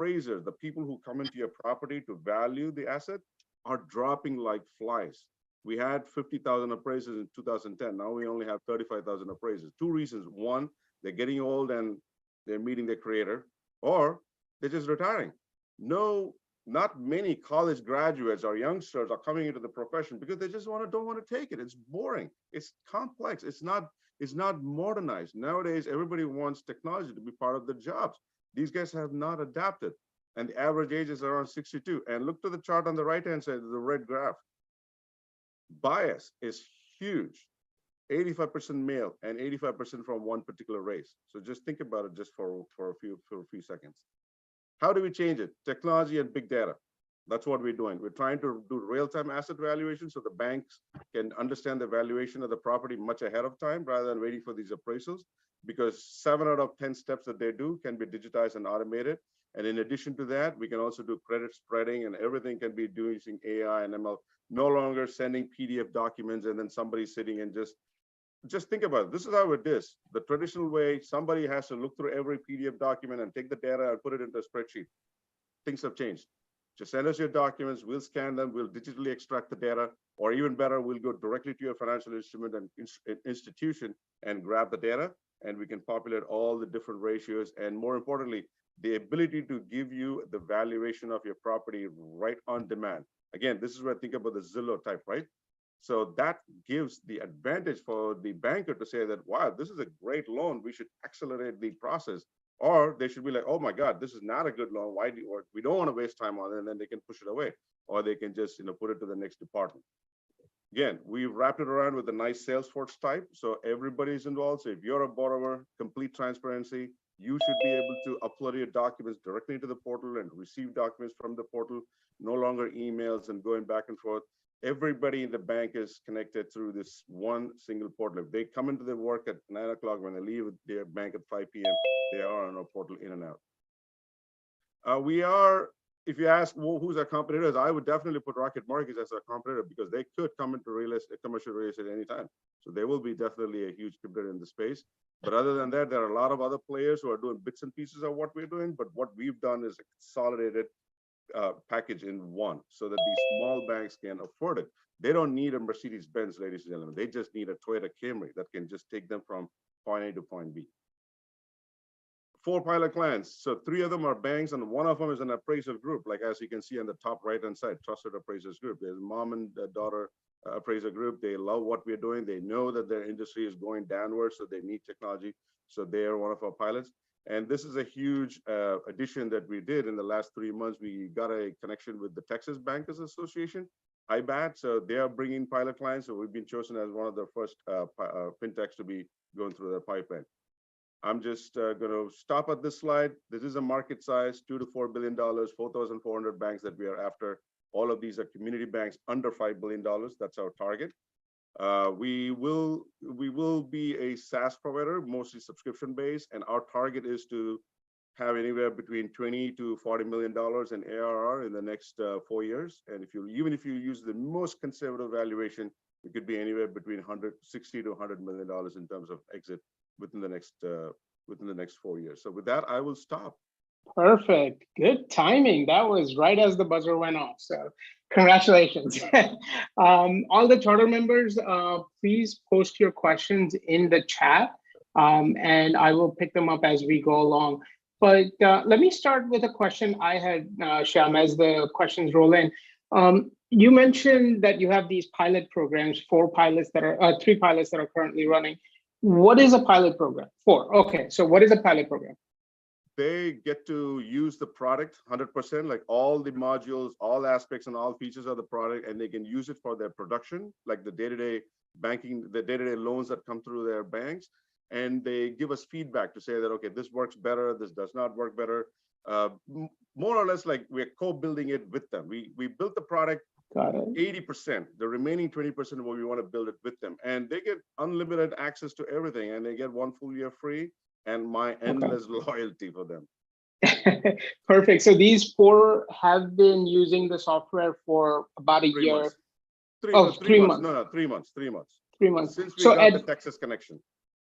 appraisers, the people who come into your property to value the asset, are dropping like flies. We had 50,000 appraisers in 2010. Now we only have 35,000 appraisers. Two reasons. One, they're getting old and they're meeting their creator, or they're just retiring. No, not many college graduates or youngsters are coming into the profession because they just don't want to take it. It's boring. It's complex. It's not modernized. Nowadays, everybody wants technology to be part of their jobs. These guys have not adapted. And the average age is around 62. And look to the chart on the right-hand side, the red graph. Bias is huge. 85% male and 85% from one particular race. So just think about it just for a few seconds. How do we change it? Technology and big data. That's what we're doing. We're trying to do real-time asset valuation so the banks can understand the valuation of the property much ahead of time rather than waiting for these appraisals, because 7 out of 10 steps that they do can be digitized and automated. And in addition to that, we can also do credit spreading, and everything can be done using AI and ML. No longer sending PDF documents and then somebody sitting and just think about it. This is how it is. The traditional way, somebody has to look through every PDF document and take the data and put it into a spreadsheet. Things have changed. Just send us your documents, we'll scan them, we'll digitally extract the data, or even better, we'll go directly to your financial instrument and institution and grab the data, and we can populate all the different ratios. And more importantly, the ability to give you the valuation of your property right on demand. Again, this is where I think about the Zillow type, right? So that gives the advantage for the banker to say that, wow, this is a great loan, we should accelerate the process. Or they should be like, oh my God, this is not a good loan. Why do you, or we don't want to waste time on it, and then they can push it away. Or they can just put it to the next department. Again, we've wrapped it around with a nice Salesforce type. So everybody's involved. So if you're a borrower, complete transparency, you should be able to upload your documents directly into the portal and receive documents from the portal, no longer emails and going back and forth. Everybody in the bank is connected through this one single portal. If they come into their work at 9 o'clock, when they leave their bank at 5 p.m., they are on our portal in and out. We are, if you ask, well, who's our competitors, I would definitely put Rocket Mortgage as our competitor, because they could come into real estate, commercial real estate anytime. So they will be definitely a huge competitor in the space. But other than that, there are a lot of other players who are doing bits and pieces of what we're doing. But what we've done is a consolidated package in one, so that these small banks can afford it. They don't need a Mercedes-Benz, ladies and gentlemen. They just need a Toyota Camry that can just take them from point A to point B. 4 pilot clients. So 3 of them are banks, and 1 of them is an appraisal group. Like as you can see on the top right-hand side, Trusted Appraisers Group. There's mom and daughter appraiser group. They love what we're doing. They know that their industry is going downward, so they need technology. So they are one of our pilots. And this is a huge addition that we did in the last 3 months. We got a connection with the Texas Bankers Association, IBAT. So they are bringing pilot clients. So we've been chosen as one of the first fintechs to be going through the pipeline. I'm just going to stop at this slide. This is a market size, $2 to $4 billion, 4,400 banks that we are after. All of these are community banks under $5 billion. That's our target. We will be a SaaS provider, mostly subscription based, and our target is to have anywhere between $20 to $40 million in ARR in the next 4 years. And even if you use the most conservative valuation, it could be anywhere between $60 to $100 million in terms of exit within the next 4 years. So with that, I will stop. Perfect. Good timing. That was right as the buzzer went off. So congratulations. All the charter members, please post your questions in the chat, and I will pick them up as we go along. But let me start with a question I had, Shyam, as the questions roll in. You mentioned that you have these pilot programs, 3 pilots that are currently running. What is a pilot program? 4. Okay, so what is a pilot program? They get to use the product 100%, like all the modules, all aspects and all features of the product, and they can use it for their production, like the day-to-day banking, the day-to-day loans that come through their banks. And they give us feedback to say that, okay, this works better, this does not work better. More or less like we're co-building it with them. We built the product 80%, the remaining 20% what we want to build it with them. And they get unlimited access to everything, and they get 1 full year free and my endless loyalty for them. Perfect. So these 4 have been using the software for about a year. Months. 3 months. 3 months. No, 3 months. 3 months. 3 months. Since we got the Texas connection.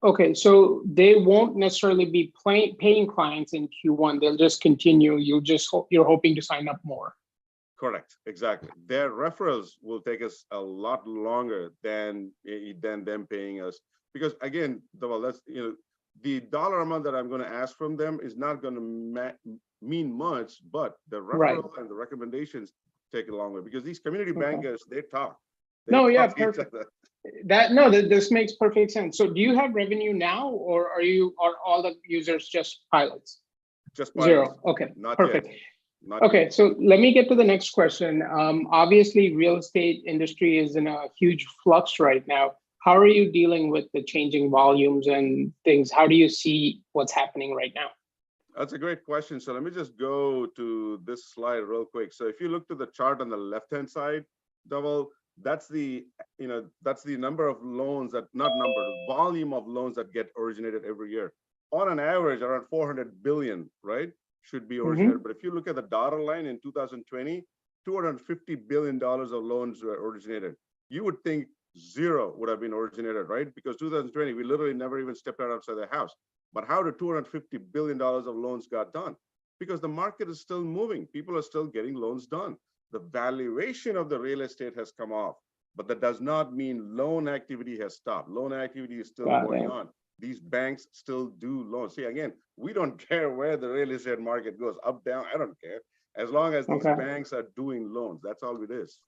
Okay, so they won't necessarily be paying clients in Q1. They'll just continue. You're hoping to sign up more. Correct, exactly. Their referrals will take us a lot longer than them paying us, because again, well, that's the dollar amount that I'm going to ask from them is not going to mean much, but the Right. referral and the recommendations take a long way, because these community Okay. bankers, they talk. No, yeah, talk to each perfect. other. This makes perfect sense. So do you have revenue now, or are all the users just pilots? Just pilots. Zero. Okay, Not perfect. yet. Not Okay, yet. so let me get to the next question. Obviously, real estate industry is in a huge flux right now. How are you dealing with the changing volumes and things? How do you see what's happening right now? That's a great question. So let me just go to this slide real quick. So if you look to the chart on the left-hand side, Dhaval, that's the number of loans that, not number, the volume of loans that get originated every year. On an average, around 400 billion, right, should be originated. But if you look at the dotted line in 2020, $250 billion of loans were originated. You would think zero would have been originated, right? Because 2020, we literally never even stepped outside the house. But how did $250 billion of loans got done? Because the market is still moving. People are still getting loans done. The valuation of the real estate has come off, but that does not mean loan activity has stopped. Loan activity is still going on. These banks still do loans. See, again, we don't care where the real estate market goes, up, down, I don't care. As long as these banks are doing loans, that's all it is.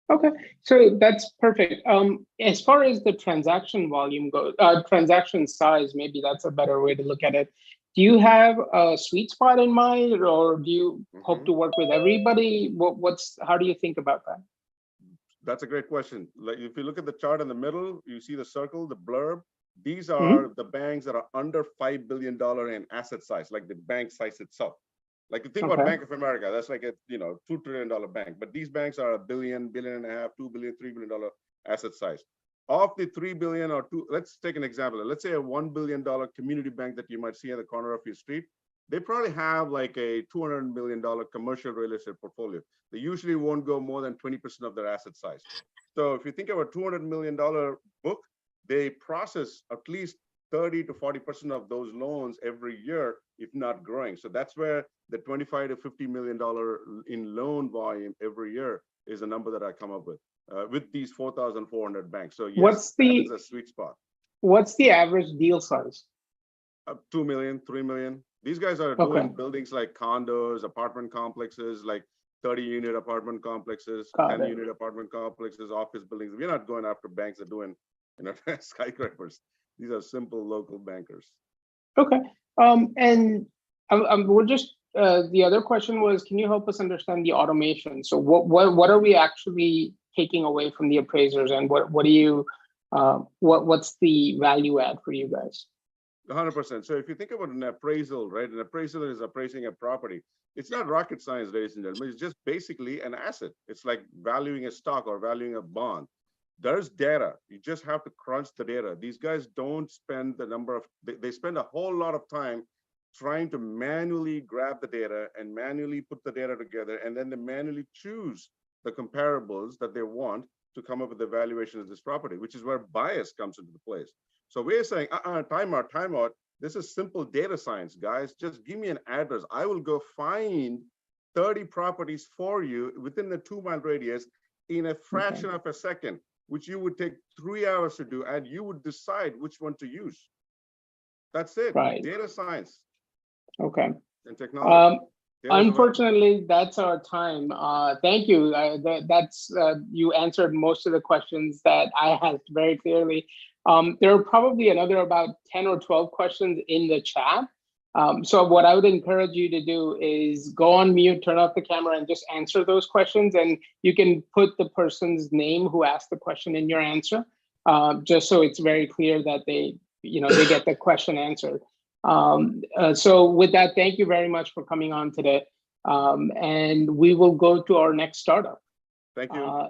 Okay, so that's perfect. As far as the transaction volume goes, transaction size, maybe that's a better way to look at it. Do you have a sweet spot in mind, or do you hope to work with everybody? How do you think about that? That's a great question. Like, if you look at the chart in the middle, you see the circle, the blurb. These are the banks that are under $5 billion in asset size, like the bank size itself. Like, you think about Bank of America, that's like a $2 trillion bank. But these banks are $1 billion, $1.5 billion, $2 billion, $3 billion asset size. Of the 3 billion or two, let's take an example. Let's say a $1 billion community bank that you might see at the corner of your street. They probably have like a $200 million commercial real estate portfolio. They usually won't go more than 20% of their asset size. So if you think of a $200 million book, they process at least 30 to 40% of those loans every year, if not growing. So that's where the $25 to $50 million in loan volume every year is a number that I come up with these 4,400 banks. So yes, that is a sweet spot. What's the average deal size? 2 million, 3 million. These guys are doing buildings like condos, apartment complexes, like 30-unit apartment complexes, 10-unit apartment complexes, office buildings. We're not going after banks that are doing skyscrapers. These are simple local bankers. Okay. And we're just the other question was, can you help us understand the automation? So what are we actually taking away from the appraisers, and what do you what's the value add for you guys? 100%. So if you think about an appraisal, right? An appraisal is appraising a property. It's not rocket science, ladies and gentlemen. It's just basically an asset. It's like valuing a stock or valuing a bond. There's data. You just have to crunch the data. These guys don't spend they spend a whole lot of time trying to manually grab the data and manually put the data together, and then they manually choose the comparables that they want to come up with the valuation of this property, which is where bias comes into place. So we're saying, time out. This is simple data science, guys. Just give me an address. I will go find 30 properties for you within the 2-mile radius in a fraction of a second, which you would take 3 hours to do, and you would decide which one to use. That's it. Right. Data science. Okay. And technology. Unfortunately, that's our time. Thank you. You answered most of the questions that I had very clearly. There are probably another about 10 or 12 questions in the chat. So what I would encourage you to do is go on mute, turn off the camera, and just answer those questions. And you can put the person's name who asked the question in your answer, just so it's very clear that they get the question answered. So with that, thank you very much for coming on today. And we will go to our next startup. Thank you.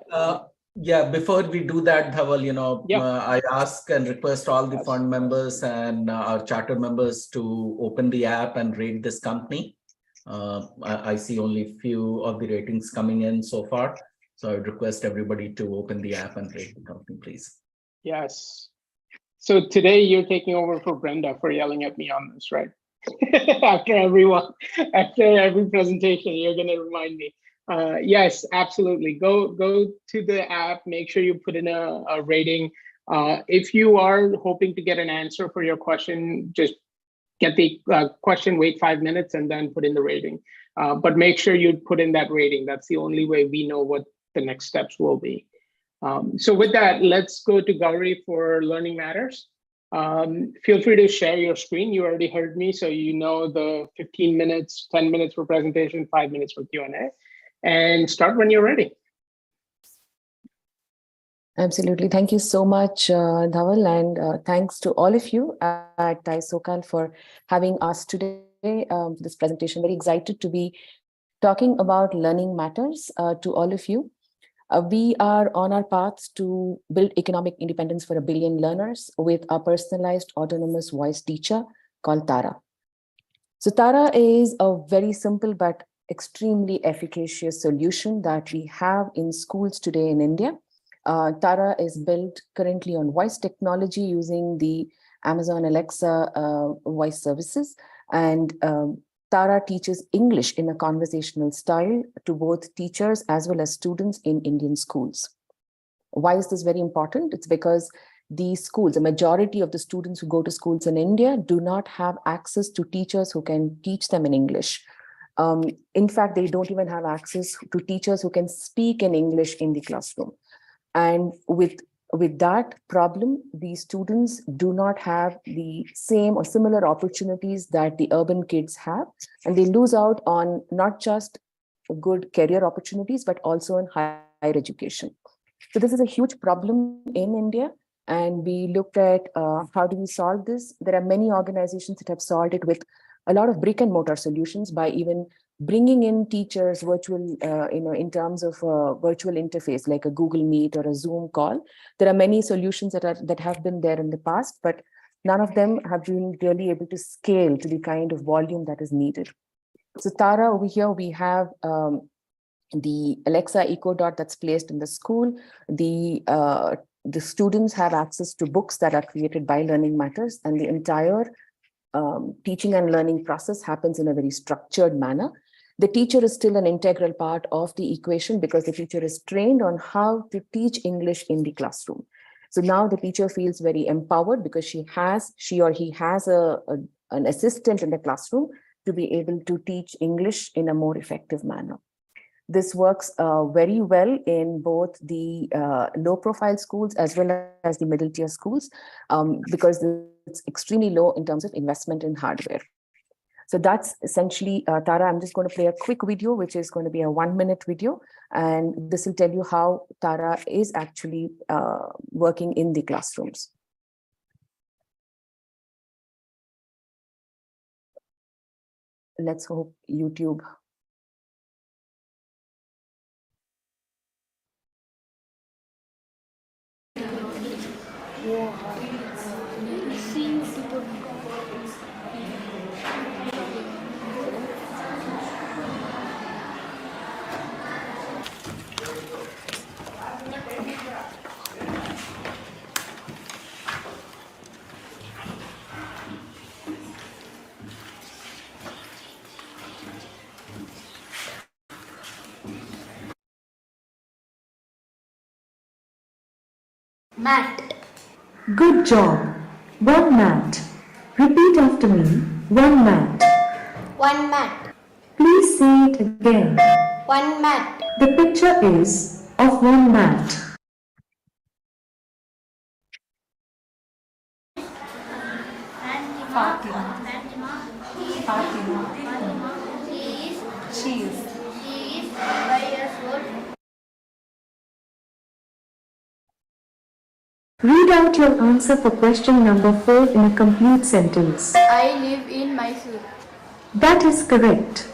Yeah, before we do that, Dhaval, I ask and request all the fund members and our charter members to open the app and rate this company. I see only few of the ratings coming in so far. So I would request everybody to open the app and rate the company, please. Yes. So today you're taking over for Brenda for yelling at me on this, right? after every presentation, you're going to remind me. Yes, absolutely. Go to the app. Make sure you put in a rating. If you are hoping to get an answer for your question, just get the question, wait 5 minutes, and then put in the rating. But make sure you put in that rating. That's the only way we know what the next steps will be. So with that, let's go to Gowri for Learning Matters. Feel free to share your screen. You already heard me, so you know the 15 minutes, 10 minutes for presentation, 5 minutes for Q&A. And start when you're ready. Absolutely. Thank you so much, Dhaval, and thanks to all of you at TiE SoCal for having us today. This presentation, very excited to be talking about learning matters to all of you. We are on our path to build economic independence for 1 billion learners with a personalized autonomous voice teacher called Tara. So Tara is a very simple but extremely efficacious solution that we have in schools today in India. Tara is built currently on voice technology using the Amazon Alexa voice services, and Tara teaches English in a conversational style to both teachers as well as students in Indian schools. Why is this very important? It's because the schools, the majority of the students who go to schools in India do not have access to teachers who can teach them in English. In fact, they don't even have access to teachers who can speak in English in the classroom. And with that problem, these students do not have the same or similar opportunities that the urban kids have, and they lose out on not just good career opportunities, but also in higher education. So this is a huge problem in India, and we looked at how do we solve this. There are many organizations that have solved it with a lot of brick and mortar solutions by even bringing in teachers virtual, in terms of virtual interface like a Google Meet or a Zoom call. There are many solutions that have been there in the past, but none of them have been really able to scale to the kind of volume that is needed. So Tara, over here we have the Alexa Echo Dot that's placed in the school. The students have access to books that are created by Learning Matters, and the entire teaching and learning process happens in a very structured manner. The teacher is still an integral part of the equation because the teacher is trained on how to teach English in the classroom. So now the teacher feels very empowered because she or he has an assistant in the classroom to be able to teach English in a more effective manner. This works very well in both the low-profile schools as well as the middle-tier schools because it's extremely low in terms of investment in hardware. So that's essentially, Tara, I'm just going to play a quick video, which is going to be a 1-minute video. And this will tell you how Tara is actually working in the classrooms. Let's hope YouTube. Mat. Good job. One mat. Repeat after me. One mat. One mat. Please say it again. One mat. The picture is of one mat. She is 5 years old. Read out your answer for question number 4 in a complete sentence. I live in Mysore. That is correct.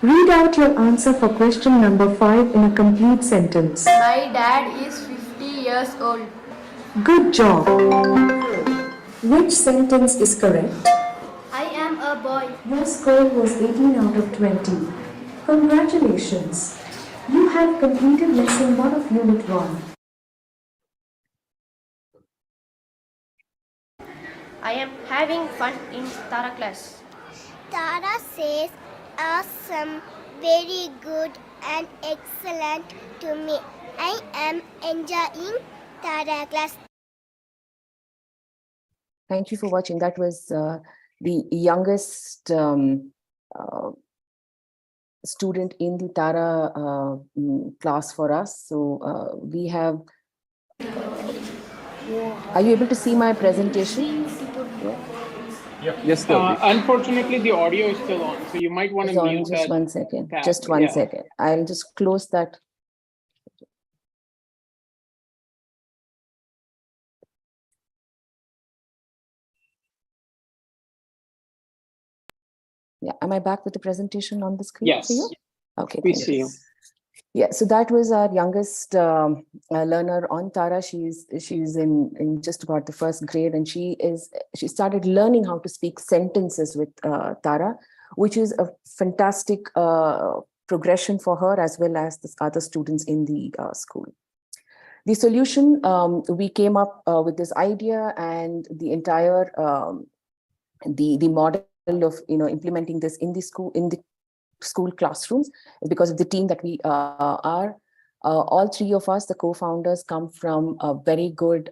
Read out your answer for question number 5 in a complete sentence. My dad is 50 years old. Good job. Which sentence is correct? I am a boy. Your score was 18 out of 20. Congratulations. You have completed lesson 1 of Unit 1. I am having fun in Tara class. Tara says awesome, very good and excellent to me. I am enjoying Tara class. Thank you for watching. That was the youngest student in the Tara class for us. So we have, are you able to see my presentation? Yeah. Yes, unfortunately, the audio is still on, so you might want to mute just that. 1 second. tab. Just one second. I'll just close that. Yeah, am I back with the presentation on the screen? Yes. For you? Okay, we thank see you. you. Yeah, so that was our youngest learner on Tara. She's in just about the first grade, and she started learning how to speak sentences with Tara, which is a fantastic progression for her as well as the other students in the school. The solution, we came up with this idea, and the entire the model of implementing this in the school classrooms, because of the team that we are. All three of us, the co-founders, come from a very good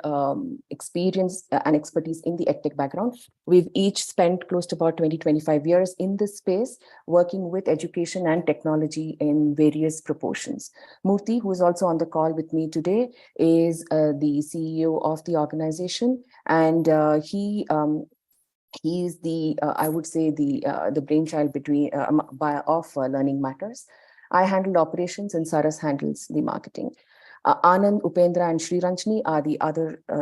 experience and expertise in the EdTech background. We've each spent close to about 20-25 years in this space, working with education and technology in various proportions. Moorthy, who is also on the call with me today, is the CEO of the organization, and he is the, I would say, the brainchild of Learning Matters. I handle operations, and Saras handles the marketing. Anand, Upendra, and Sri Ranjani are the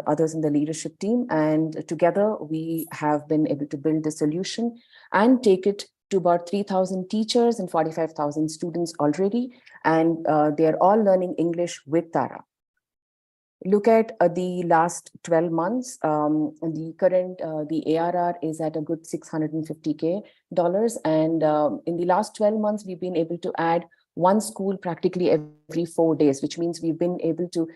others in the leadership team, and together we have been able to build the solution and take it to about 3,000 teachers and 45,000 students already, and they are all learning English with Tara. Look at the last 12 months, the current, the ARR is at a good $650K. And in the last 12 months, we've been able to add one school practically every 4 days, which means we've been able to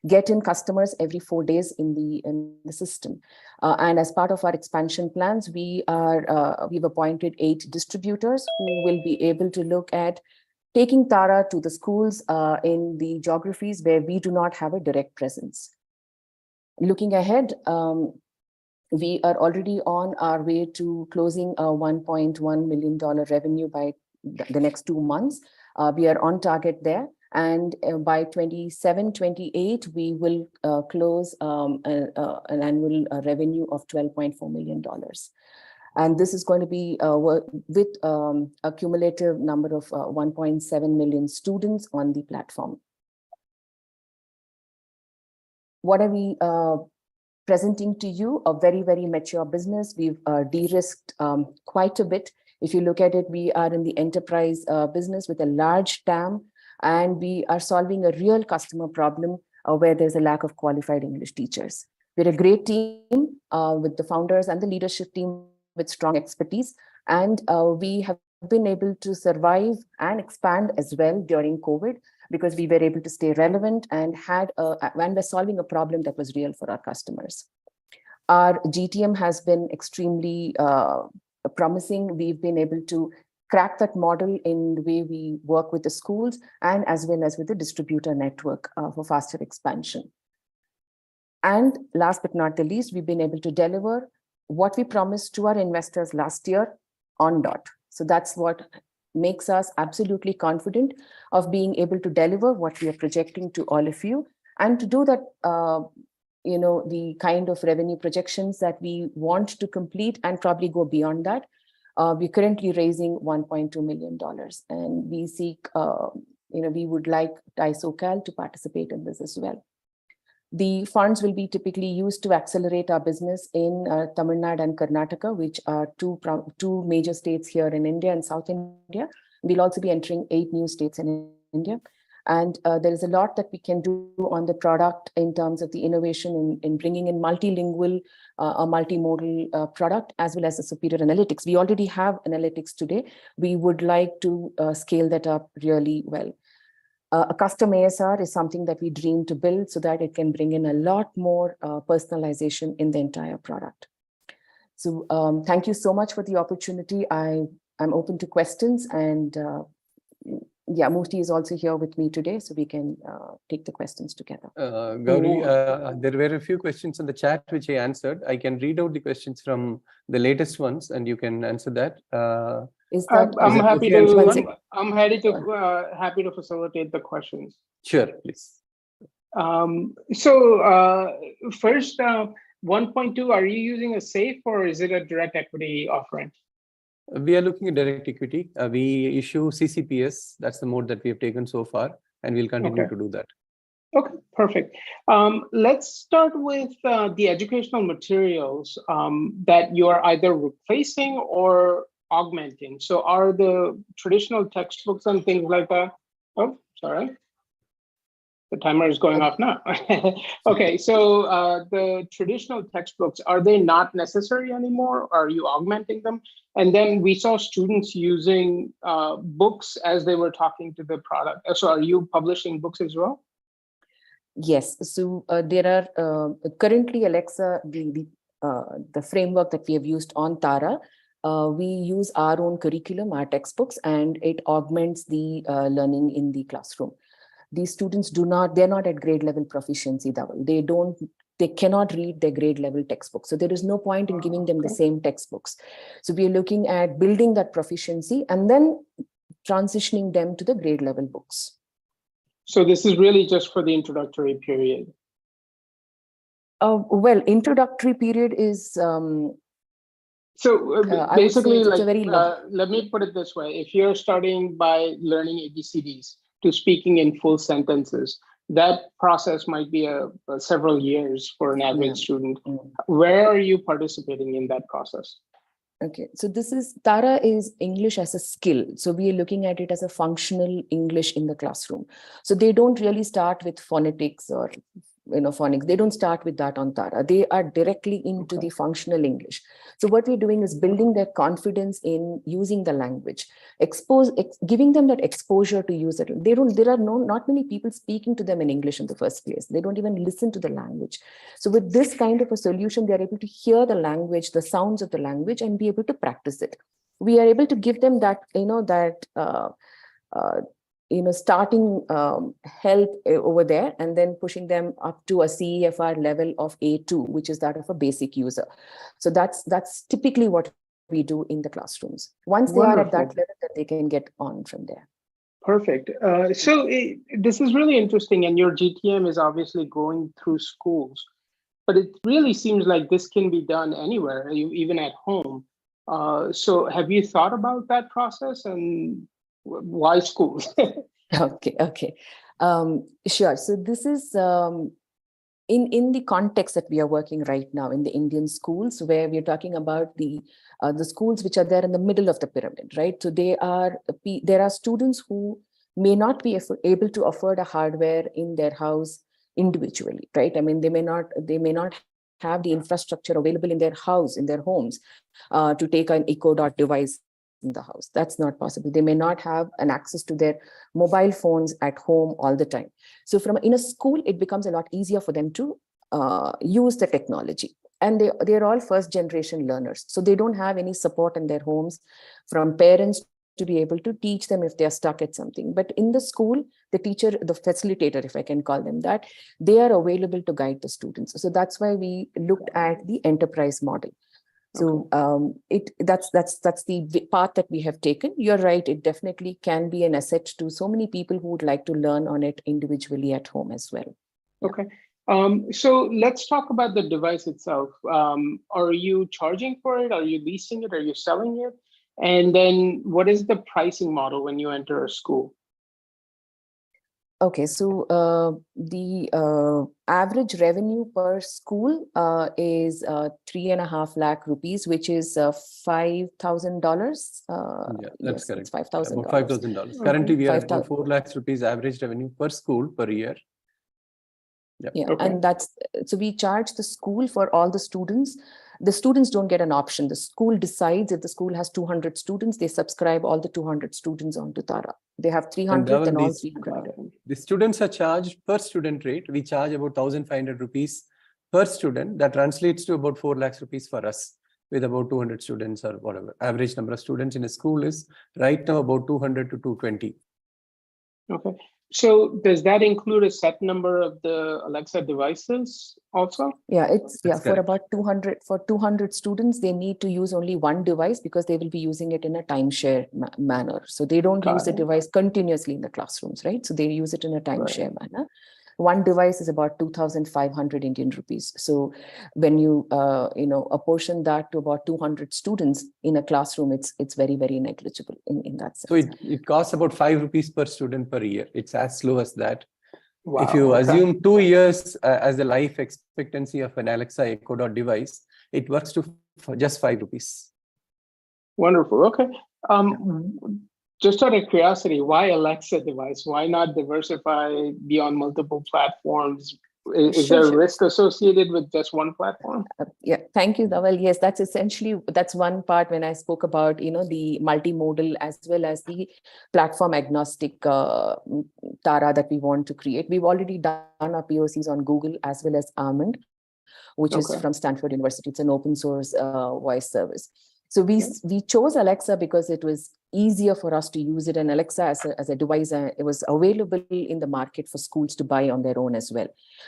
get in customers every 4 days in the system. And as part of our expansion plans, we've appointed 8 distributors who will be able to look at taking Tara to the schools in the geographies where we do not have a direct presence. Looking ahead, we are already on our way to closing a $1.1 million revenue by the next 2 months. We are on target there. And by 27-28, we will close an annual revenue of $12.4 million. And this is going to be with a cumulative number of 1.7 million students on the platform. What are we presenting to you? A very, very mature business. We've de-risked quite a bit. If you look at it, we are in the enterprise business with a large TAM, and we are solving a real customer problem where there's a lack of qualified English teachers. We're a great team with the founders and the leadership team with strong expertise, and we have been able to survive and expand as well during COVID, because we were able to stay relevant and when we're solving a problem that was real for our customers. Our GTM has been extremely promising. We've been able to crack that model in the way we work with the schools and as well as with the distributor network for faster expansion. And last but not the least, we've been able to deliver what we promised to our investors last year on dot. So that's what makes us absolutely confident of being able to deliver what we are projecting to all of you, and to do that, the kind of revenue projections that we want to complete and probably go beyond that. We're currently raising $1.2 million, and we seek, we would like TiE SoCal to participate in this as well. The funds will be typically used to accelerate our business in Tamil Nadu and Karnataka, which are two major states here in India and South India. We'll also be entering 8 new states in India. And there is a lot that we can do on the product in terms of the innovation in bringing in multilingual, a multimodal product, as well as the superior analytics. We already have analytics today. We would like to scale that up really well. A custom ASR is something that we dream to build so that it can bring in a lot more personalization in the entire product. So thank you so much for the opportunity. I'm open to questions, and yeah, Moorthy is also here with me today, so we can take the questions together. Gowri, there were a few questions in the chat which I answered. I can read out the questions from the latest ones, and you can answer that. I'm happy to. everyone? I'm happy to facilitate the questions. Sure, please. First, 1.2, are you using a SAFE or is it a direct equity offering? We are looking at direct equity. We issue CCPS. That's the mode that we have taken so far, and we'll continue to do that. Okay, perfect. Let's start with the educational materials that you are either replacing or augmenting. So are the traditional textbooks and things like that? Oh, sorry. The timer is going off now. Okay, so the traditional textbooks, are they not necessary anymore? Are you augmenting them? And then we saw students using books as they were talking to the product. So are you publishing books as well? Yes. So there are currently Alexa, the framework that we have used on Tara. We use our own curriculum, our textbooks, and it augments the learning in the classroom. These students they're not at grade level proficiency level. They cannot read their grade level textbooks. So there is no point in giving them the same textbooks. So we are looking at building that proficiency and then transitioning them to the grade level books. So this is really just for the introductory period. Well, introductory period is basically, like, very long. let me put it this way. If you're starting by learning ABCDs to speaking in full sentences, that process might be several years for an average student. Where are you participating in that process? Okay, so Tara is English as a skill. So we are looking at it as a functional English in the classroom. So they don't really start with phonetics or phonics. They don't start with that on Tara. They are directly into the functional English. So what we're doing is building their confidence in using the language, giving them that exposure to use it. There are not many people speaking to them in English in the first place. They don't even listen to the language. So with this kind of a solution, they're able to hear the language, the sounds of the language, and be able to practice it. We are able to give them that, starting help over there, and then pushing them up to a CEFR level of A2, which is that of a basic user. So that's typically what we do in the classrooms. Once they are at that level, then they can get on from there. Perfect. This is really interesting, and your GTM is obviously going through schools, but it really seems like this can be done anywhere, even at home. So have you thought about that process, and why schools? Okay. Sure. So this is in the context that we are working right now in the Indian schools, where we're talking about the schools which are there in the middle of the pyramid, right? So there are students who may not be able to afford a hardware in their house individually, right? I mean, they may not have the infrastructure available in their house, in their homes, to take an Echo Dot device in the house. That's not possible. They may not have an access to their mobile phones at home all the time. So in a school, it becomes a lot easier for them to use the technology. And they're all first generation learners. So they don't have any support in their homes from parents to be able to teach them if they're stuck at something. But in the school, the teacher, the facilitator, if I can call them that, they are available to guide the students. So that's why we looked at the enterprise model. So that's the path that we have taken. You're right, it definitely can be an asset to so many people who would like to learn on it individually at home as well. Okay. So let's talk about the device itself. Are you charging for it? Are you leasing it? Are you selling it? And then what is the pricing model when you enter a school? Okay, so the average revenue per school is 3.5 lakh rupees, which is $5,000. Yeah, that's correct. $5,000. $5,000. Currently, we are about 4 lakhs rupees average revenue per school per year. Yeah, and so we charge the school for all the students. The students don't get an option. The school decides if the school has 200 students, they subscribe all the 200 students onto Tara. They have 300 and all 300. The students are charged per student rate. We charge about 1,500 rupees per student. That translates to about 4 lakhs rupees for us. with about 200 students or whatever. Average number of students in a school is right now about 200 to 220. Okay. So does that include a set number of the Alexa devices also? Yeah, That's for correct. about 200 students, they need to use only one device because they will be using it in a timeshare manner. So they don't use the device continuously in the classrooms, right? So they use it in a timeshare manner. One device is about 2,500 Indian rupees. So when you apportion that to about 200 students in a classroom, it's very, very negligible in that sense. So it costs about 5 rupees per student per year. It's as low as that. Wow, if you assume 2 years as the life expectancy of an Alexa Echo Dot device, it works to just 5 rupees. Wonderful. Okay. Just out of curiosity, why Alexa device? Why not diversify beyond multiple platforms? Is there a risk associated with just one platform? Yeah, thank you, Dhaval. Yes, that's one part when I spoke about, the multimodal as well as the platform agnostic Tara that we want to create. We've already done our POCs on Google as well as Almond, which is from Stanford University. It's an open source voice service. So we chose Alexa because it was easier for us to use it, and Alexa as a device, it was available in the market for schools to buy on their own as well.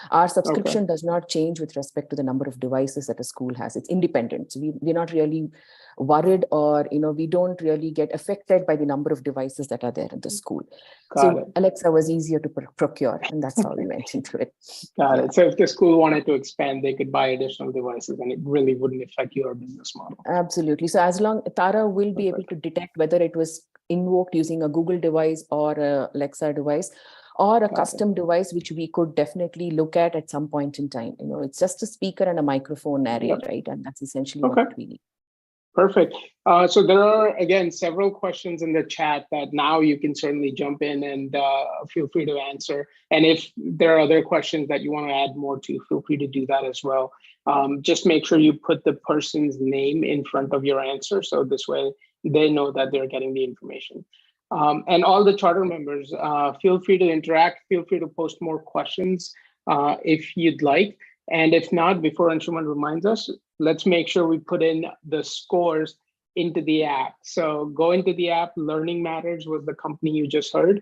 Our subscription does not change with respect to the number of devices that a school has. It's independent. So we're not really worried, or we don't really get affected by the number of devices that are there in the school. Alexa was easier to procure, and that's how we went into it. Got it. So if the school wanted to expand, they could buy additional devices, and it really wouldn't affect your business model. Absolutely. So as long Tara will be able to detect whether it was invoked using a Google device or a Alexa device or a custom device, which we could definitely look at some point in time. It's just a speaker and a microphone area, right? And that's essentially what we need. Perfect. So there are, again, several questions in the chat that now you can certainly jump in and feel free to answer. And if there are other questions that you want to add more to, feel free to do that as well. Just make sure you put the person's name in front of your answer. So this way they know that they're getting the information. And all the charter members, feel free to interact. Feel free to post more questions if you'd like. And if not, before Anshuman reminds us, let's make sure we put in the scores into the app. So go into the app. Learning Matters was the company you just heard.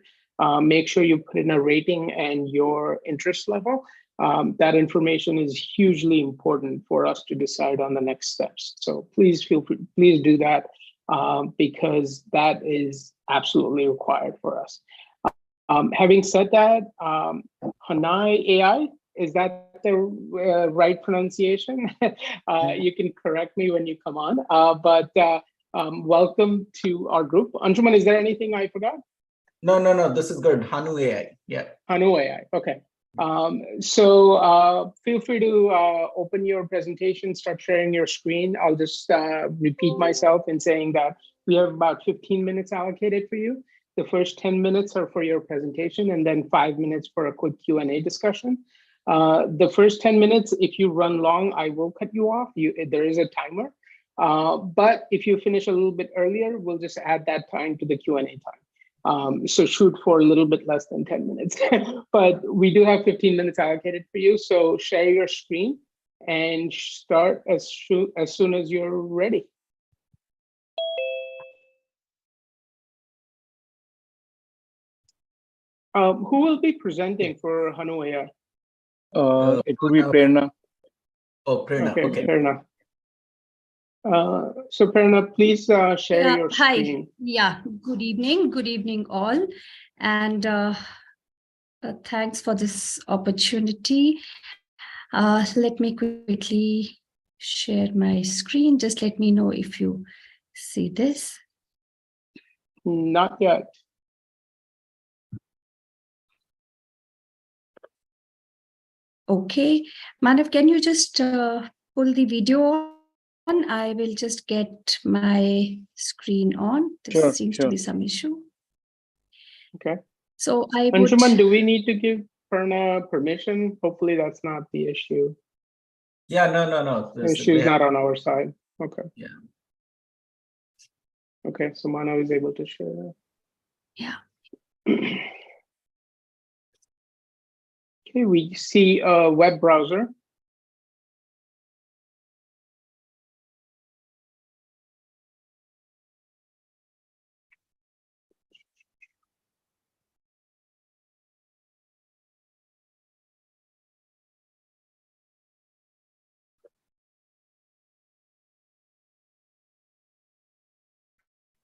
Make sure you put in a rating and your interest level. That information is hugely important for us to decide on the next steps. So please please do that because that is absolutely required for us. Having said that, Hanai AI, is that the right pronunciation? You can correct me when you come on, but welcome to our group. Anshuman, is there anything I forgot? No, this is good. Hanu AI, yeah. Hanu AI, okay. So feel free to open your presentation, start sharing your screen. I'll just repeat myself in saying that we have about 15 minutes allocated for you. The first 10 minutes are for your presentation, and then 5 minutes for a quick Q&A discussion. The first 10 minutes, if you run long, I will cut you off. There is a timer. But if you finish a little bit earlier, we'll just add that time to the Q&A time. So shoot for a little bit less than 10 minutes. But we do have 15 minutes allocated for you. So share your screen and start as soon as you're ready. Who will be presenting for Hanu AI? It will be Prerna. Oh, Prerna. Okay. Prerna. So Prerna, please share your screen. Hi. Yeah. Good evening all, and thanks for this opportunity. Let me quickly share my screen. Just let me know if you see this. Not yet. Okay, Manav, can you just pull the video on? I will just get my screen on. This seems to be some issue. Okay. So I would... Anshuman, do we need to give Prerna permission? Hopefully that's not the issue. Yeah, no. The issue is not on our side. Okay. Yeah. Okay, so Manav is able to share that. Yeah. Okay, we see a web browser.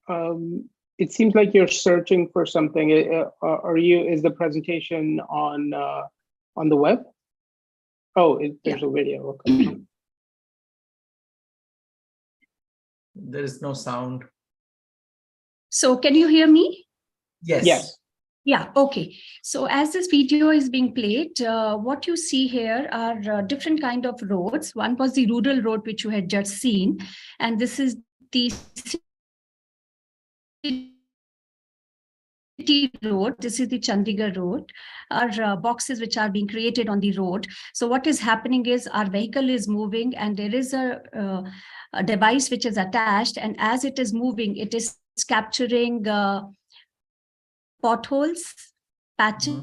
It seems like you're searching for something. Is the presentation on the web? Oh, there's a video. Okay. There is no sound. So can you hear me? Yes. Yes. Yeah, okay. So as this video is being played, what you see here are different kind of roads. One was the rural road, which you had just seen. And this is the city road. This is the Chandigarh road. Are boxes which are being created on the road. So what is happening is our vehicle is moving and there is a device which is attached. And as it is moving, it is capturing potholes, patches.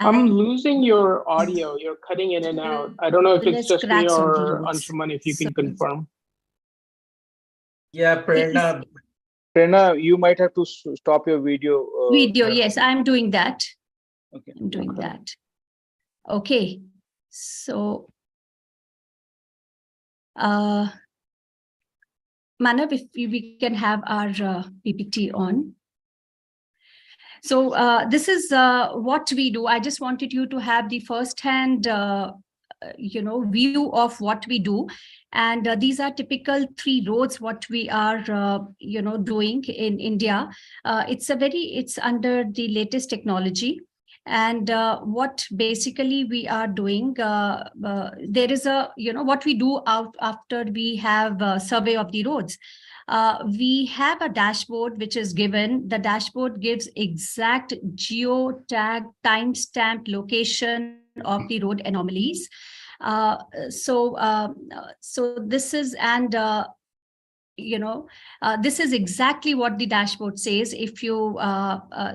I'm losing your audio. You're cutting in and out. I don't know if it's just me or Anshuman, if you can confirm. Yeah, Prerna. Prerna, you might have to stop your video. Yes, I'm doing that. Okay. I'm doing that. Okay. So, Manav, if we can have our PPT on. So this is what we do. I just wanted you to have the first-hand, view of what we do. And these are typical 3 roads, what we are, doing in India. It's under the latest technology. And what basically we are doing, there is what we do out after we have a survey of the roads. We have a dashboard which is given. The dashboard gives exact geotag timestamp location of the road anomalies. So this is, and this is exactly what the dashboard says if you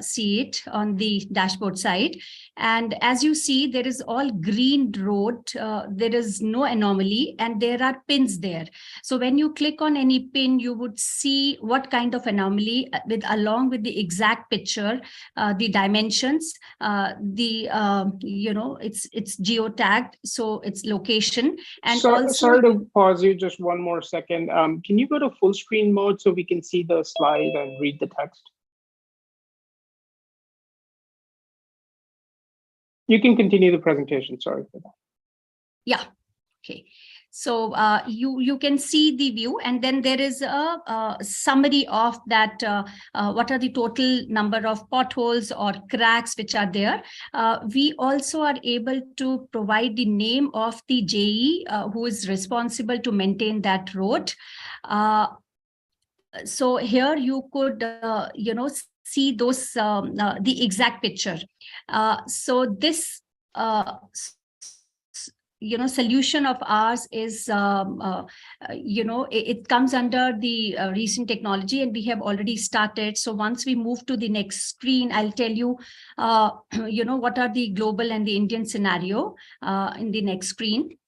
see it on the dashboard side. And as you see, there is all green road. There is no anomaly and there are pins there. So when you click on any pin, you would see what kind of anomaly along with the exact picture, the dimensions, it's geotagged, so its location. And sorry to pause you just one more second. Can you go to full screen mode so we can see the slide and read the text? You can continue the presentation. Sorry for that. Yeah. Okay. So you can see the view, and then there is a summary of that. What are the total number of potholes or cracks which are there? We also are able to provide the name of the JE who is responsible to maintain that road. So here you could, see those the exact picture. So this, solution of ours is, it comes under the recent technology, and we have already started. So once we move to the next screen, I'll tell you, what are the global and the Indian scenario in the next screen.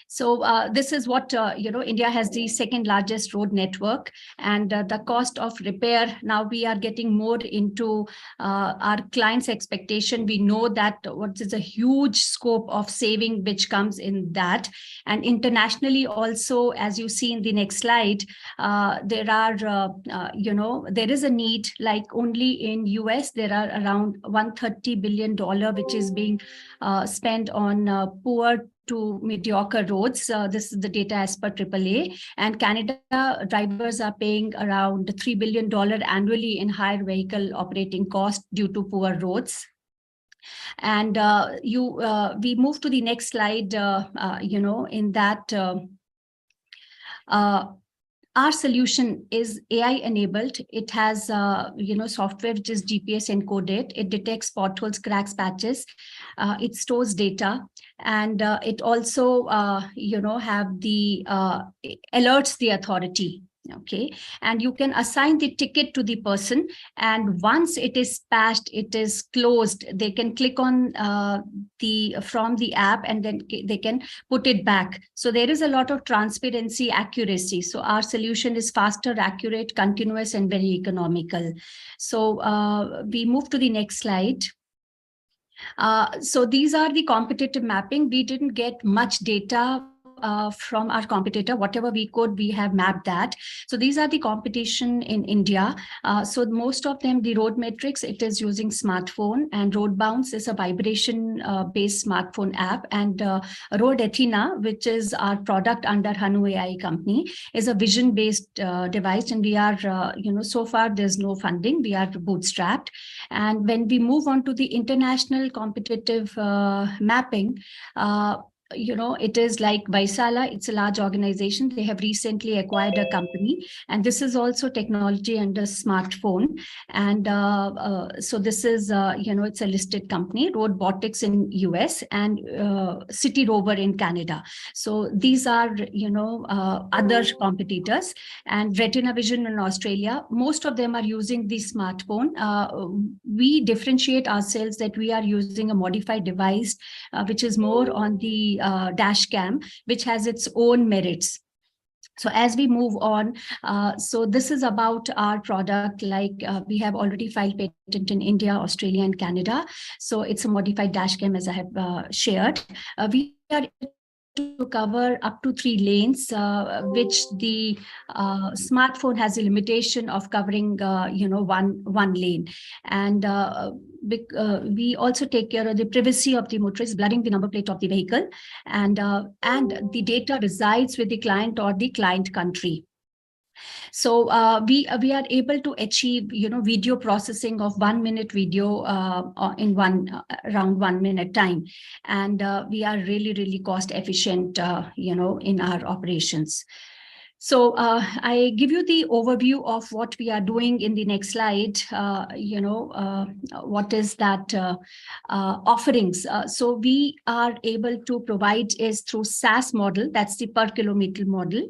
So this is what, India has the second largest road network, and the cost of repair. Now we are getting more into our clients' expectation. We know that what is a huge scope of saving which comes in that. And internationally also, as you see in the next slide, there are, there is a need, like only in US, there are around $130 billion, which is being spent on poor to mediocre roads. This is the data as per AAA. And Canada drivers are paying around $3 billion annually in higher vehicle operating costs due to poor roads. And we move to the next slide, in that our solution is AI enabled. It has, software which is GPS encoded. It detects potholes, cracks, patches. It stores data, and it also, have the alerts the authority. Okay, and you can assign the ticket to the person, and once it is passed, it is closed. They can click on from the app, and then they can put it back. So there is a lot of transparency, accuracy. So our solution is faster, accurate, continuous, and very economical. So we move to the next slide. So these are the competitive mapping. We didn't get much data from our competitor. Whatever we could, we have mapped that. So these are the competition in India. So most of them, the road metrics, it is using smartphone, and Road Bounce is a vibration-based smartphone app, and Road Athena, which is our product under Hanu AI company, is a vision-based device, and we are, so far there's no funding. We are bootstrapped, and when we move on to the international competitive mapping, it is like Vaisala. It's a large organization. They have recently acquired a company, and this is also technology under smartphone. And so this is, it's a listed company, Roadbotics in US and City Rover in Canada. So these are, other competitors. And Retina Vision in Australia, most of them are using the smartphone. We differentiate ourselves that we are using a modified device, which is more on the dash cam, which has its own merits. So as we move on, so this is about our product. Like we have already filed patent in India, Australia, and Canada. So it's a modified dash cam, as I have shared. We are to cover up to 3 lanes, which the smartphone has a limitation of covering, one lane. And we also take care of the privacy of the motorist, blurring the number plate of the vehicle, and the data resides with the client or the client country. So we are able to achieve, video processing of 1 minute video in around 1 minute time, and we are really, really cost efficient, in our operations. So I give you the overview of what we are doing in the next slide. What is that offerings? So we are able to provide is through SaaS model. That's the per kilometer model.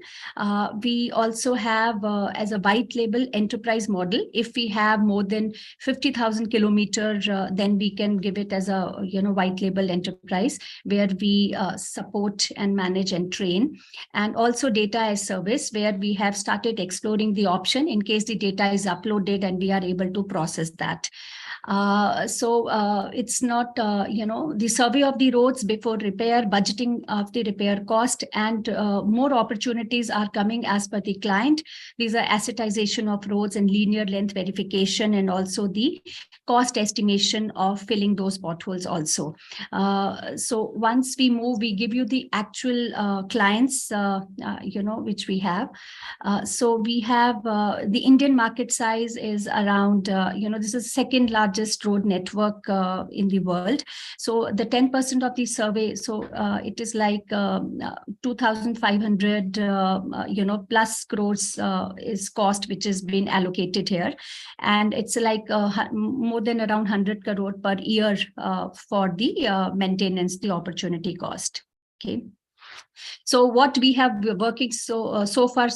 We also have as a white label enterprise model. If we have more than 50,000 kilometers, then we can give it as a white label enterprise, where we support and manage and train, and also data as service, where we have started exploring the option in case the data is uploaded and we are able to process that. So it's not, the survey of the roads before repair, budgeting of the repair cost, and more opportunities are coming as per the client. These are assetization of roads and linear length verification, and also the cost estimation of filling those potholes also. So once we move, we give you the actual clients, which we have. So we have the Indian market size is around, this is second largest road network in the world. So the 10% of the survey, so it is like 2,500 plus crores is cost which has been allocated here, and it's like more than around 100 crore per year for the maintenance, the opportunity cost. Okay. So what we have working so far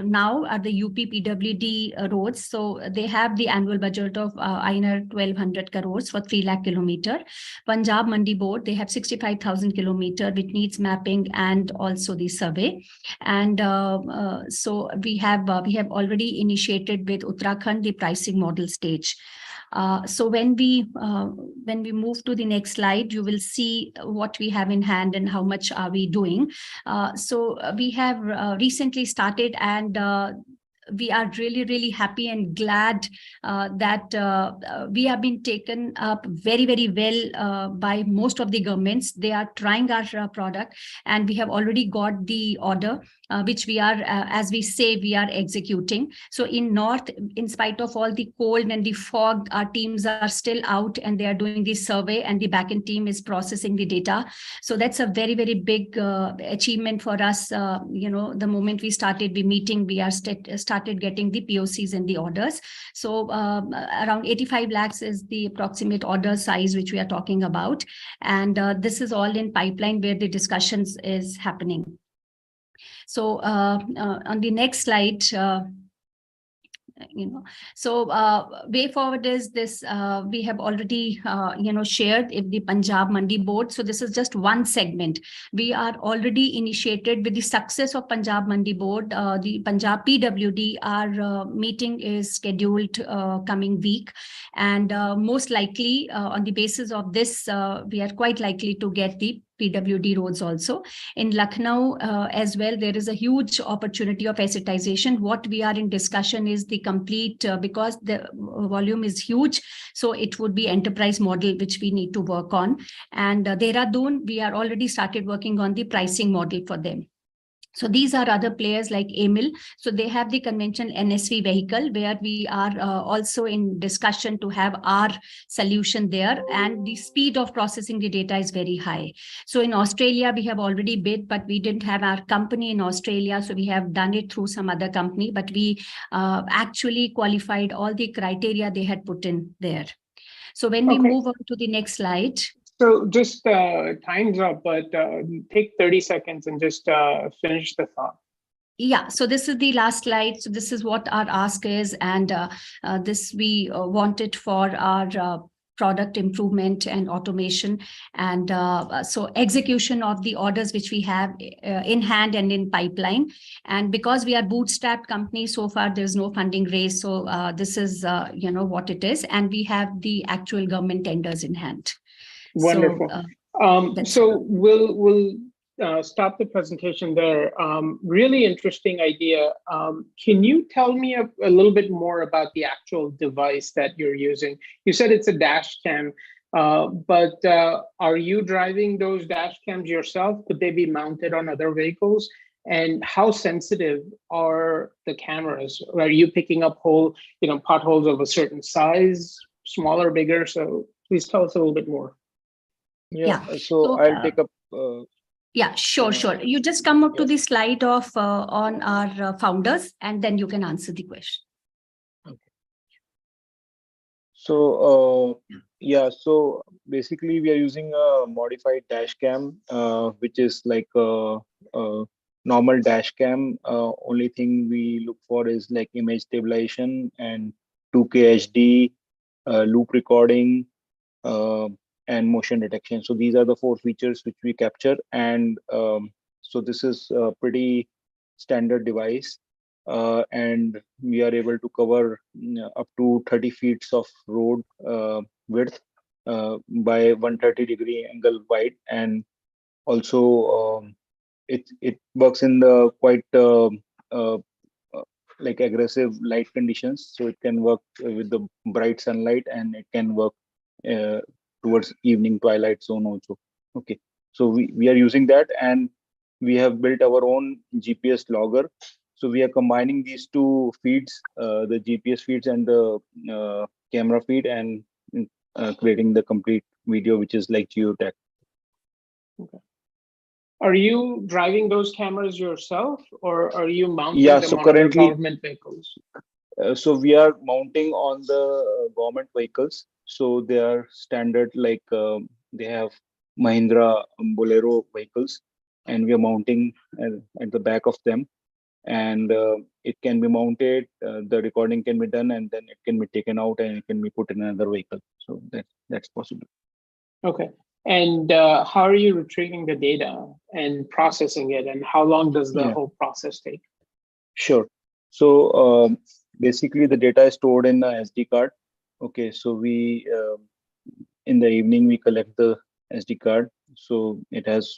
now are the UP PWD roads. So they have the annual budget of INR 1,200 crores for 3 lakh kilometer. Punjab Mandi Board, they have 65,000 kilometer, which needs mapping and also the survey. And so we have already initiated with Uttarakhand the pricing model stage. So when we move to the next slide, you will see what we have in hand and how much are we doing. So we have recently started, and we are really, really happy and glad that we have been taken up very, very well by most of the governments. They are trying our product, and we have already got the order, which we are, as we say, we are executing. So in North, in spite of all the cold and the fog, our teams are still out and they are doing the survey, and the backend team is processing the data. So that's a very, very big achievement for us. The moment we started the meeting, we are started getting the POCs and the orders. So around 85 lakhs is the approximate order size which we are talking about. And this is all in pipeline where the discussions is happening. So on the next slide, so way forward is this, we have already, shared if the Punjab Mandi Board. So this is just one segment. We are already initiated with the success of Punjab Mandi Board. The Punjab PWD, our meeting is scheduled coming week. And most likely on the basis of this, we are quite likely to get the PWD roads also. In Lucknow as well, there is a huge opportunity of assetization. What we are in discussion is the complete, because the volume is huge, so it would be enterprise model, which we need to work on. And Dehradun, we are already started working on the pricing model for them. So these are other players like Emil. So they have the conventional NSV vehicle, where we are also in discussion to have our solution there. And the speed of processing the data is very high. So in Australia, we have already bid, but we didn't have our company in Australia. So we have done it through some other company, but we actually qualified all the criteria they had put in there. So when we move on to the next slide. So just time's up, but take 30 seconds and just finish the thought. Yeah, so this is the last slide. So this is what our ask is, and this we wanted for our product improvement and automation, and so execution of the orders which we have in hand and in pipeline. And because we are bootstrapped company, so far there's no funding raised. So this is what it is, and we have the actual government tenders in hand. Wonderful. So we'll stop the presentation there. Really interesting idea. Can you tell me a little bit more about the actual device that you're using? You said it's a dash cam, but are you driving those dash cams yourself? Could they be mounted on other vehicles? And how sensitive are the cameras? Are you picking up potholes of a certain size, smaller, bigger? So please tell us a little bit more. Yeah. So I'll take up. Yeah, sure. You just come up to the slide of on our founders, and then you can answer the question. Okay. So so basically we are using a modified dash cam, which is like a normal dash cam. Only thing we look for is like image stabilization and 2K HD, loop recording, and motion detection. So these are the 4 features which we capture. And so this is a pretty standard device. And we are able to cover up to 30 feet of road width by 130-degree angle wide. And also it works in the quite like aggressive light conditions. So it can work with the bright sunlight, and it can work towards evening twilight zone also. Okay, so we are using that, and we have built our own GPS logger. So we are combining these 2 feeds, the GPS feeds and the camera feed, and creating the complete video, which is like geotag. Okay. Are you driving those cameras yourself, or are you mounting them on currently, government vehicles? So we are mounting on the government vehicles. So they are standard, like they have Mahindra Bolero vehicles, and we are mounting at the back of them. And it can be mounted, the recording can be done, and then it can be taken out and it can be put in another vehicle. So that's possible. Okay. And how are you retrieving the data and processing it, and how long does the whole process take? Sure. So basically the data is stored in a SD card. Okay, so we in the evening we collect the SD card. So it has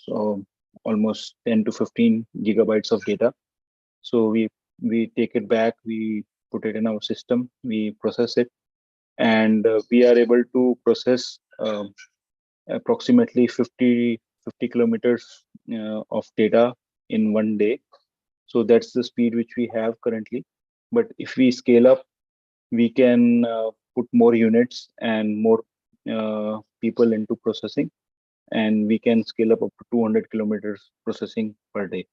almost 10 to 15 gigabytes of data. So we take it back, we put it in our system, we process it, and we are able to process approximately 50 kilometers of data in one day. So that's the speed which we have currently. But if we scale up, we can put more units and more people into processing, and we can scale up to 200 kilometers processing per day.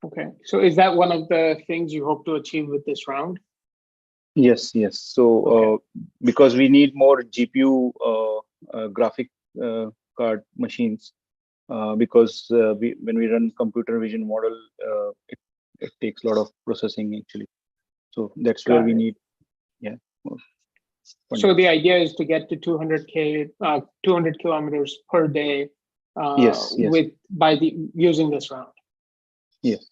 Okay, so is that one of the things you hope to achieve with this round? Yes. So because we need more GPU graphic card machines, because when we run computer vision model, it takes a lot of processing actually. So that's where we need, So the idea is to get to 200 kilometers per day. Yes. Using this round. Yes.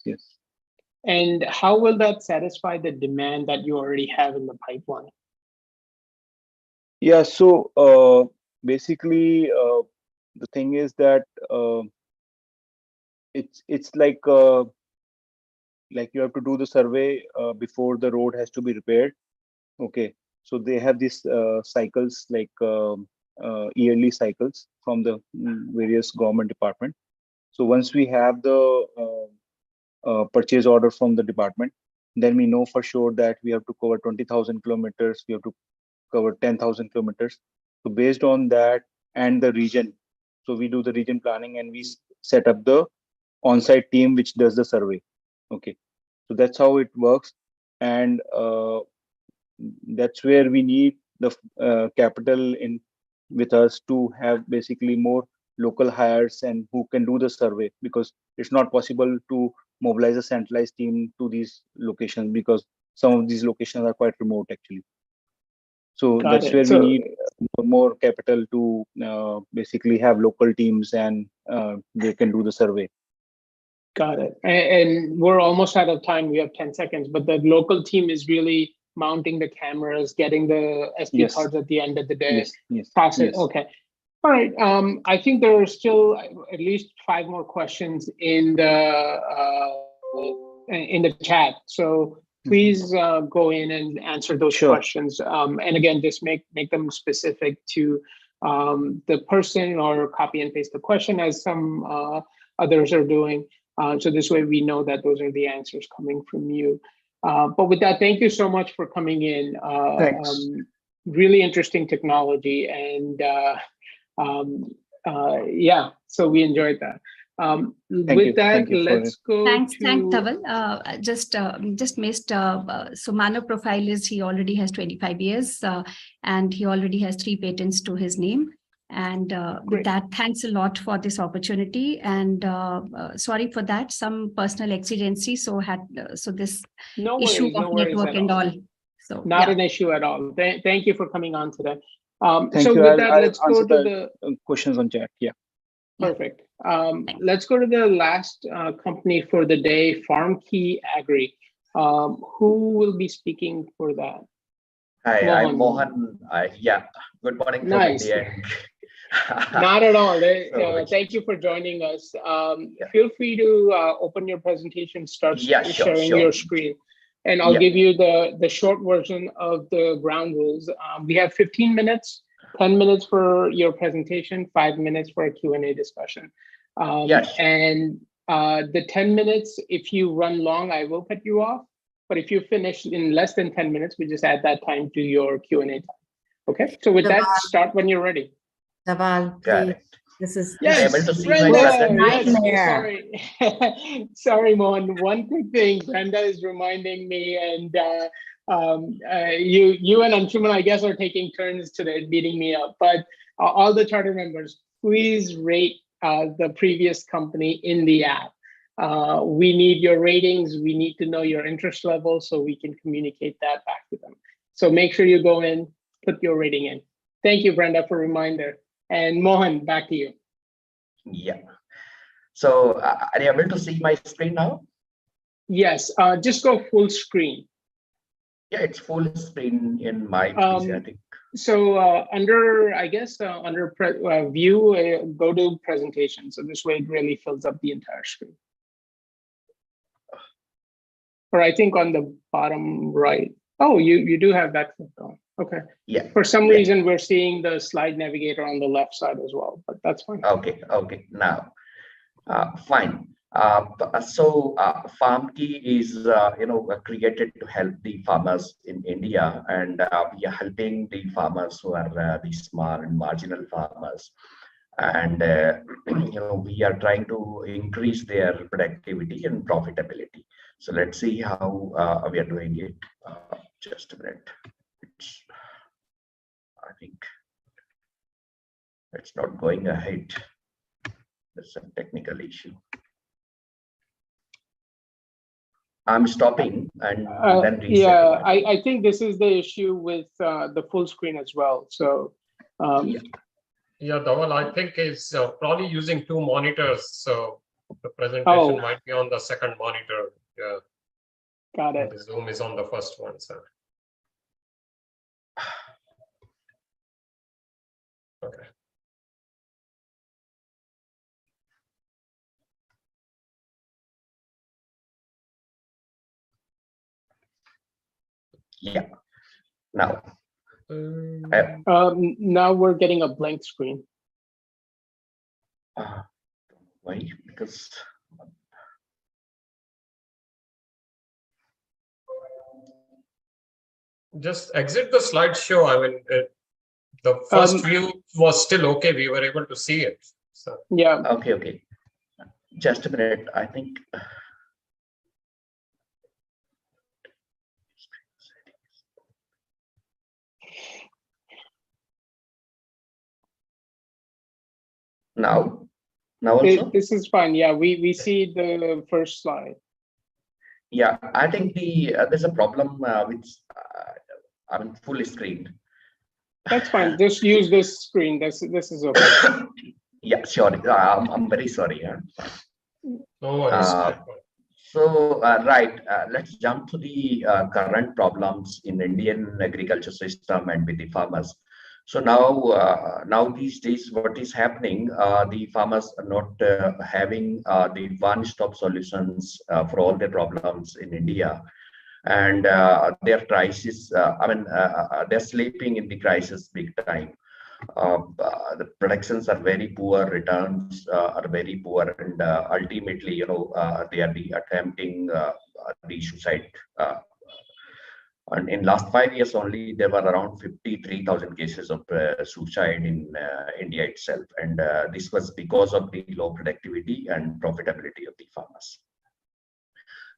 And how will that satisfy the demand that you already have in the pipeline? Yeah. So basically, the thing is that it's like you have to do the survey before the road has to be repaired. Okay, so they have these cycles, like yearly cycles from the various government department. So once we have the purchase order from the department, then we know for sure that we have to cover 20,000 kilometers, we have to cover 10,000 kilometers. So based on that and the region, so we do the region planning and we set up the on-site team which does the survey. Okay, so that's how it works. And that's where we need the capital in with us to have basically more local hires and who can do the survey, because it's not possible to mobilize a centralized team to these locations because some of these locations are quite remote actually. So that's where we need more capital to basically have local teams and they can do the survey. Got it. And we're almost out of time. We have 10 seconds, but the local team is really mounting the cameras, getting the SD cards at the end of the day. Yes. Okay. All right. I think there are still at least 5 more questions in the chat. So please go in and answer those questions. And again, just make them specific to the person, or copy and paste the question as some others are doing. So this way we know that those are the answers coming from you. But with that, thank you so much for coming in. Thanks. Really interesting technology, and yeah, so we enjoyed that. With that, let's go. Thanks, Dhaval. Just missed. So Manav profile is he already has 25 years, and he already has 3 patents to his name. And with that, thanks a lot for this opportunity. And sorry for that, some personal exigency. So this issue of network and all. So not an issue at all. Thank you for coming on today. Thank so you. with that, let's go to the questions on chat. Yeah. Perfect. Let's go to the last company for the day, FarmKey Agri. Who will be speaking for that? Hi, I'm Mohan. Yeah, good morning from India. Not at all. Thank you for joining us. Feel free to open your presentation, start sharing your screen. And I'll give you the short version of the ground rules. We have 15 minutes, 10 minutes for your presentation, 5 minutes for a Q&A discussion. And the 10 minutes, if you run long, I will cut you off. But if you finish in less than 10 minutes, we just add that time to your Q&A time. Okay, so with that, start when you're ready. Dhaval, please. This is able to see my sorry, Mohan. One quick thing, Brenda is reminding me, and you and Anshuman, I guess, are taking turns today beating me up. But all the charter members, please rate the previous company in the app. We need your ratings. We need to know your interest level so we can communicate that back to them. So make sure you go in, put your rating in. Thank you, Brenda, for reminder. And Mohan, back to you. Yeah. So are you able to see my screen now? Yes. Just go full screen. Yeah, it's full screen in my PC, I think. So under, I guess, under view, go to presentation. So this way it really fills up the entire screen. Or I think on the bottom right. Oh, you do have that clicked on. Okay. Yeah. For some reason, we're seeing the slide navigator on the left side as well, but that's fine. Okay. Now, fine. So FarmKey is created to help the farmers in India, and we are helping the farmers who are the small and marginal farmers, and we are trying to increase their productivity and profitability. So let's see how we are doing it. Just a minute. I think it's not going ahead. There's a technical issue. I'm stopping and then resetting. Yeah, I think this is the issue with the full screen as well. So yeah, Dhaval, I think is probably using 2 monitors. So the presentation might be on the second monitor. Yeah. Got it. The Zoom is on the first one, sir. Okay. Yeah. Now. Now we're getting a blank screen. Why? Because just exit the slideshow. I mean, the first view was still okay. We were able to see it. So yeah. Okay. Just a minute. I think. Now also? This is fine. Yeah, we see the first slide. Yeah, I think there's a problem with I mean full screen. That's fine. Just use this screen. This is okay. Yeah, sure. I'm very sorry. No worries. Right, let's jump to the current problems in Indian agriculture system and with the farmers. So now these days, what is happening? The farmers are not having the one-stop solutions for all their problems in India, and their crisis. They're sleeping in the crisis big time. The productions are very poor, returns are very poor, and ultimately, they are attempting the suicide. And in last 5 years only, there were around 53,000 cases of suicide in India itself, and this was because of the low productivity and profitability of the farmers.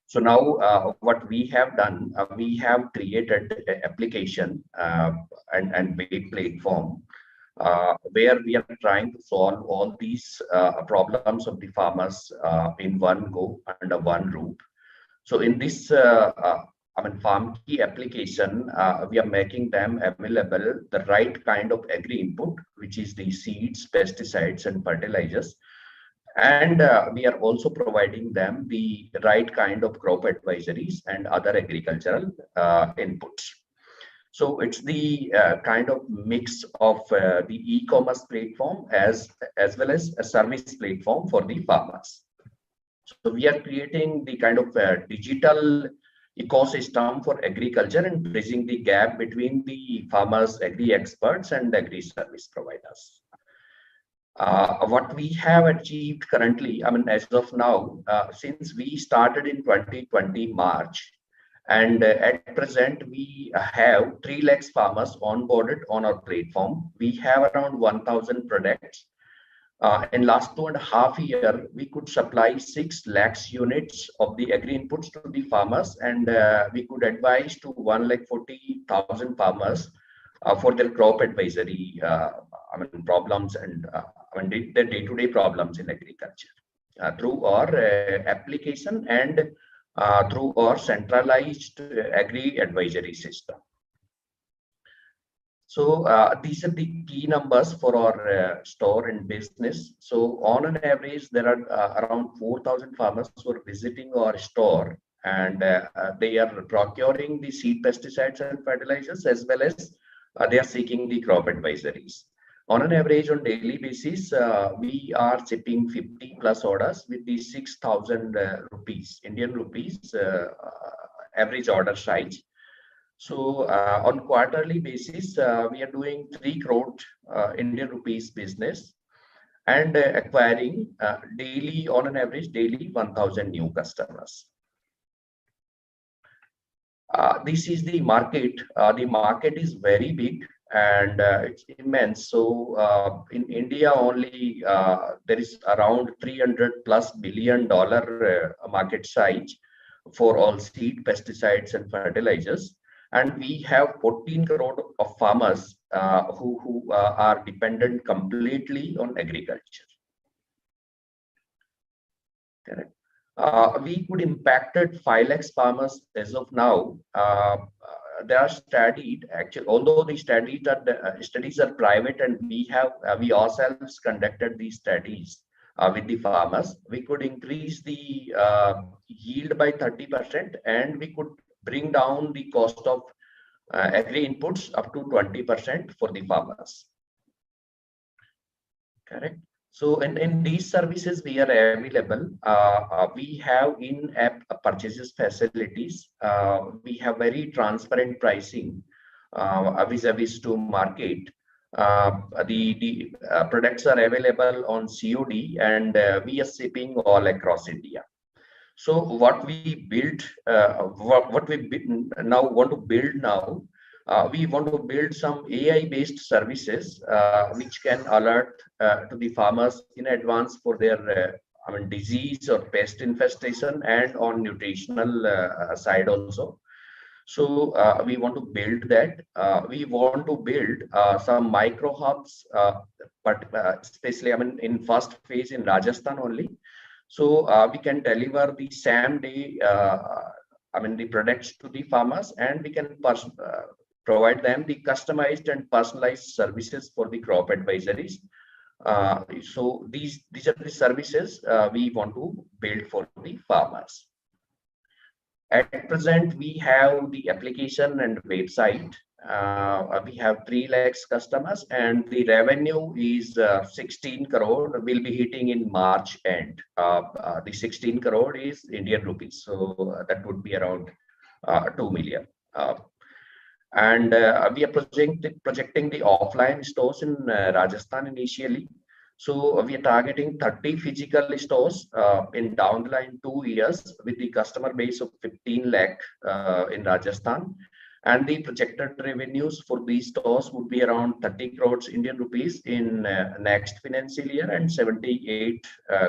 So now what we have done, we have created an application and web platform where we are trying to solve all these problems of the farmers in one go under one roof. So in this FarmKey application, we are making them available the right kind of agri input, which is the seeds, pesticides, and fertilizers. And we are also providing them the right kind of crop advisories and other agricultural inputs. So it's the kind of mix of the e-commerce platform as well as a service platform for the farmers. So we are creating the kind of digital ecosystem for agriculture and bridging the gap between the farmers, agri experts, and agri service providers. What we have achieved currently, as of now, since we started in 2020 March, and at present we have 3 lakh farmers onboarded on our platform. We have around 1,000 products. In last 2.5 years, we could supply 6 lakhs units of the agri inputs to the farmers, and we could advise to 1,40,000 farmers for their crop advisory problems and their day-to-day problems in agriculture through our application and through our centralized agri advisory system. So these are the key numbers for our store and business. So on an average, there are around 4,000 farmers who are visiting our store, and they are procuring the seed, pesticides, and fertilizers, as well as they are seeking the crop advisories. On an average, on daily basis, we are shipping 50 plus orders with the 6,000 rupees, Indian rupees, average order size. So on quarterly basis, we are doing 3 crore Indian rupees business and acquiring daily, on an average, daily 1,000 new customers. This is the market. The market is very big and it's immense. So in India only, there is around $300+ billion market size for all seed, pesticides, and fertilizers. And we have 14 crore of farmers who are dependent completely on agriculture. Correct. We could impacted 5 lakh farmers as of now. They are studied actually, although the studies are private, and we ourselves conducted these studies with the farmers. We could increase the yield by 30%, and we could bring down the cost of agri inputs up to 20% for the farmers. Correct. So in these services, we are available. We have in-app purchases facilities. We have very transparent pricing vis-a-vis to market. The products are available on COD, and we are shipping all across India. So what we built, what we now want to build now, we want to build some AI-based services which can alert to the farmers in advance for their disease or pest infestation, and on nutritional side also. So we want to build that. We want to build some micro hubs, but especially in first phase in Rajasthan only. So we can deliver the same day, the products to the farmers, and we can provide them the customized and personalized services for the crop advisories. So these are the services we want to build for the farmers. At present, we have the application and website. We have 3 lakhs customers, and the revenue is 16 crore. Will be hitting in March end. The 16 crore is Indian rupees, so that would be around 2 million. And we are projecting the offline stores in Rajasthan initially. So we are targeting 30 physical stores in down the line 2 years, with the customer base of 15 lakh in Rajasthan. And the projected revenues for these stores would be around 30 crores Indian rupees in next financial year, and 78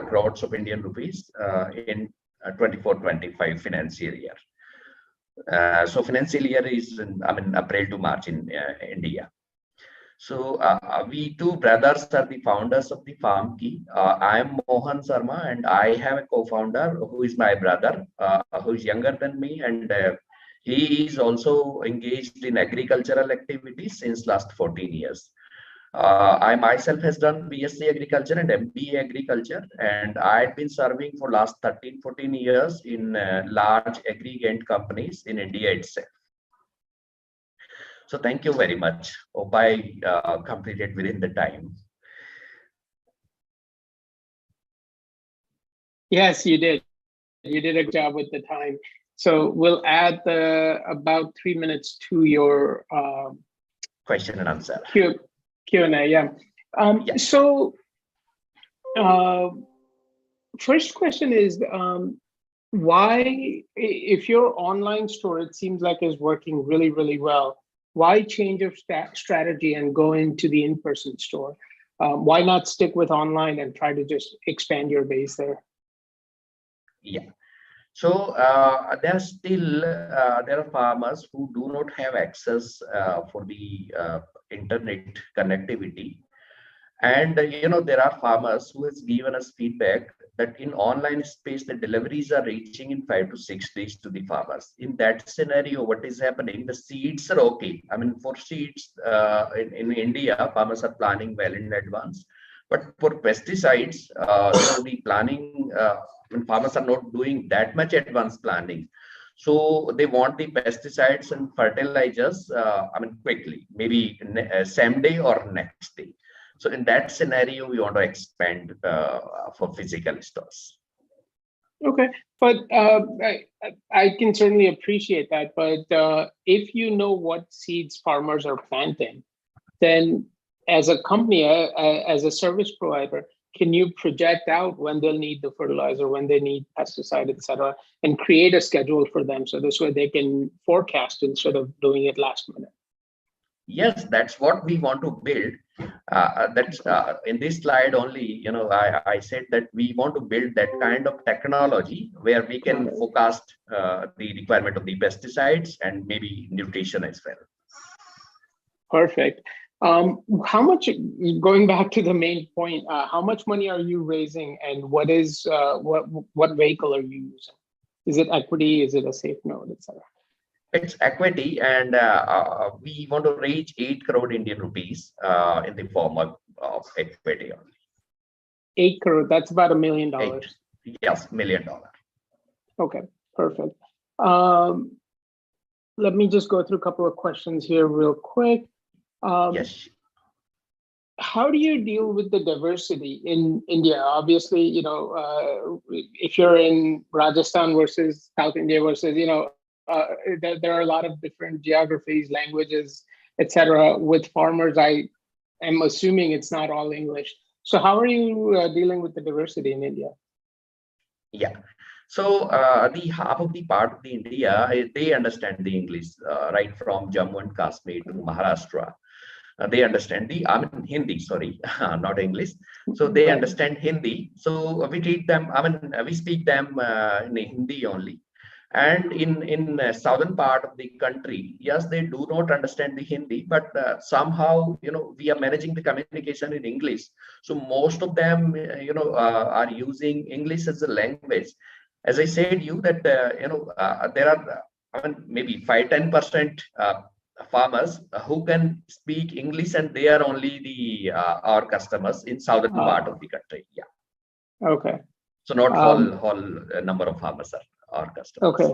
crores of Indian rupees in 24-25 financial year. So financial year is April to March in India. So we 2 brothers are the founders of the FarmKey. I am Mohan Sharma, and I have a co-founder who is my brother, who is younger than me, and he is also engaged in agricultural activities since last 14 years. I myself has done BSc Agriculture and MBA Agriculture, and I've been serving for last 13-14 years in large aggregate companies in India itself. So thank you very much. Hope I completed within the time. Yes, you did. You did a good job with the time. So we'll add about 3 minutes to your question and answer. Q&A, yeah. Yes. So first question is, why, if your online store, it seems like is working really, really well, why change of strategy and go into the in-person store? Why not stick with online and try to just expand your base there? Yeah. So there are farmers who do not have access for the internet connectivity. And there are farmers who has given us feedback that in online space, the deliveries are reaching in 5 to 6 days to the farmers. In that scenario, what is happening? The seeds are okay. For seeds in India, farmers are planning well in advance. But for pesticides, the planning, farmers are not doing that much advanced planning. So they want the pesticides and fertilizers, quickly, maybe same day or next day. So in that scenario, we want to expand for physical stores. Okay, but I can certainly appreciate that. But if you know what seeds farmers are planting, then as a company, as a service provider, can you project out when they'll need the fertilizer, when they need pesticide, et cetera, and create a schedule for them so this way they can forecast instead of doing it last minute? Yes, that's what we want to build. That's in this slide only, I said that we want to build that kind of technology where we can forecast the requirement of the pesticides and maybe nutrition as well. Perfect. How much, going back to the main point, how much money are you raising, and what vehicle are you using? Is it equity? Is it a safe note, etc.? It's equity, and we want to raise 8 crore Indian rupees in the form of equity only. 8 crore, that's about $1 million. Yes, $1 million. Okay, perfect. Let me just go through a couple of questions here real quick. Yes. how do you deal with the diversity in India? Obviously, if you're in Rajasthan versus South India versus, there are a lot of different geographies, languages, etc. With farmers, I am assuming it's not all English. So how are you dealing with the diversity in India? Yeah. So the half of the part of the India, they understand the English, right from Jammu and Kashmir to Maharashtra. They understand Hindi, sorry, not English. So they understand Hindi. So we treat them, we speak them in Hindi only. And in southern part of the country, yes, they do not understand the Hindi, but somehow, we are managing the communication in English. So most of them, are using English as a language. As I said you that, there are, maybe 5-10% farmers who can speak English, and they are only the our customers in southern part of the country. Yeah. Okay. So not whole number of farmers are our customers. Okay.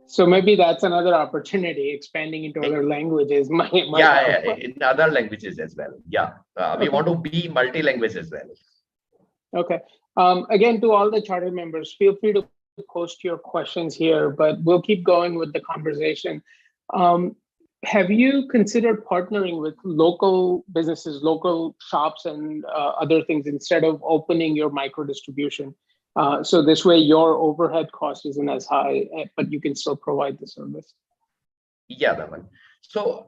So maybe that's another opportunity, expanding into other languages. Yeah, in other languages as well. Yeah. We want to be multi-language as well. Okay. Again, to all the charter members, feel free to post your questions here, but we'll keep going with the conversation. Have you considered partnering with local businesses, local shops, and other things instead of opening your micro distribution? So this way your overhead cost isn't as high, but you can still provide the service. Yeah, that one. So,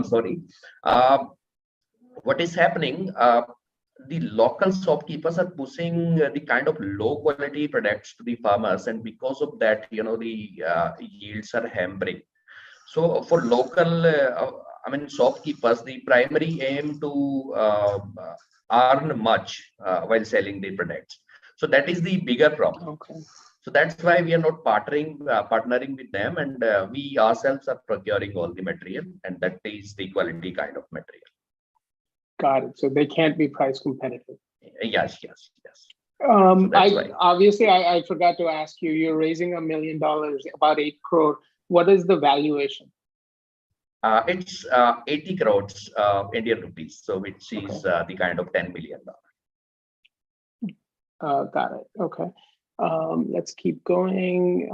sorry. What is happening? The local shopkeepers are pushing the kind of low quality products to the farmers, and because of that, the yields are hampering. So for local, shopkeepers, the primary aim to earn much while selling the products. So that is the bigger problem. Okay. So that's why we are not partnering with them, and we ourselves are procuring all the material, and that is the quality kind of material. Got it. So they can't be price competitive. Yes. Obviously, I forgot to ask you, you're raising $1 million, about 8 crore. What is the valuation? It's 80 crores Indian rupees, so which is the kind of $10 million. Got it. Okay. Let's keep going.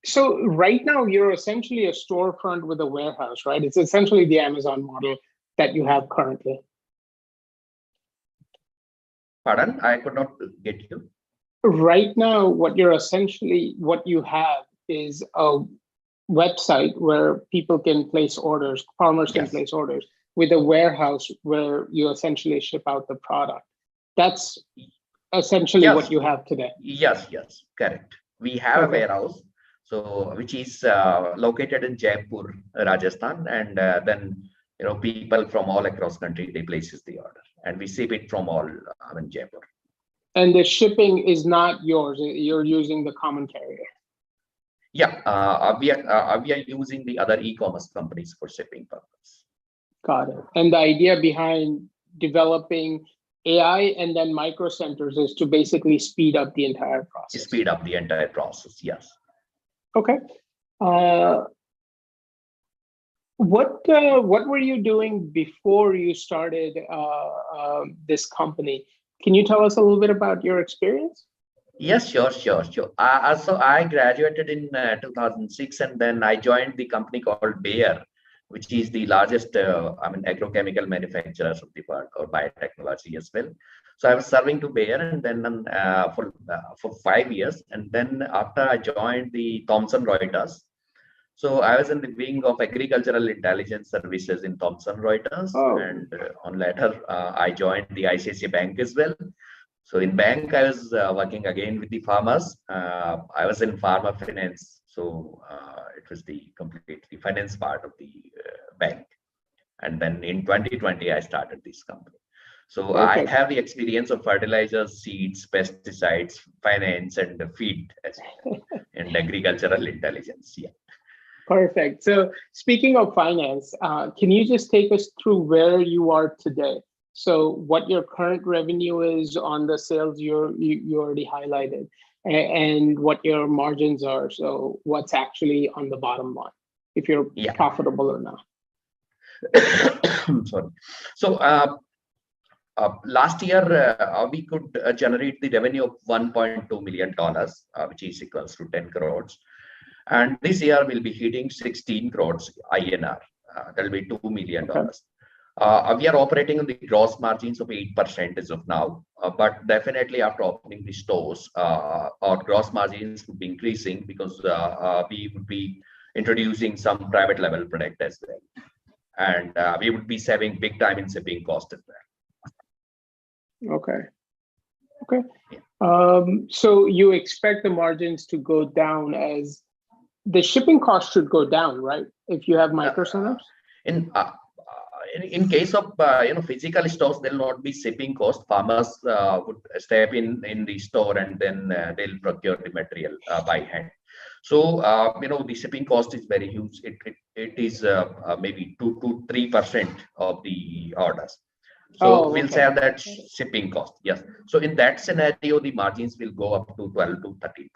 So right now, you're essentially a storefront with a warehouse, right? It's essentially the Amazon model that you have currently. Pardon? I could not get you. Right now, what you have is a website where people can place orders, farmers can place orders, with a warehouse where you essentially ship out the product. That's essentially what you have today. Yes, correct. We have a warehouse, so which is located in Jaipur, Rajasthan, and then people from all across country, they places the order, and we ship it from all Jaipur. And the shipping is not yours; you're using the common carrier. Yeah, we are using the other e-commerce companies for shipping purpose. Got it. And the idea behind developing AI and then micro centers is to basically speed up the entire process. Speed up the entire process, yes. Okay. What were you doing before you started this company? Can you tell us a little bit about your experience? Yes, sure. So I graduated in 2006, and then I joined the company called Bayer, which is the largest agrochemical manufacturers of the world, or biotechnology as well. So I was serving to Bayer, and then for 5 years, and then after I joined the Thomson Reuters. So I was in the wing of agricultural intelligence services in Thomson Reuters, and on later I joined the ICICI Bank as well. So in bank, I was working again with the farmers. I was in pharma finance, so it was the finance part of the bank. And then in 2020, I started this company. So I have the experience of fertilizers, seeds, pesticides, finance, and feed as well, and agricultural intelligence. Yeah. Perfect. So speaking of finance, can you just take us through where you are today? So what your current revenue is on the sales you already highlighted, and what your margins are. So what's actually on the bottom line, if you're profitable or not. Sorry. So last year we could generate the revenue of $1.2 million, which is equals to 10 crores. And this year we'll be hitting 16 crores INR. That will be $2 million. We are operating on the gross margins of 8% as of now, but definitely after opening the stores, our gross margins would be increasing because we would be introducing some private label product as well, and we would be saving big time in shipping cost as well. Okay. So you expect the margins to go down as the shipping cost should go down, right? If you have micro setups? In case of physical stores, there will not be shipping cost. Farmers would step in the store and then they'll procure the material by hand. So the shipping cost is very huge. It is maybe 2 to 3% of the orders. So we'll say that shipping cost. Yes. So in that scenario, the margins will go up to 12 to 13%.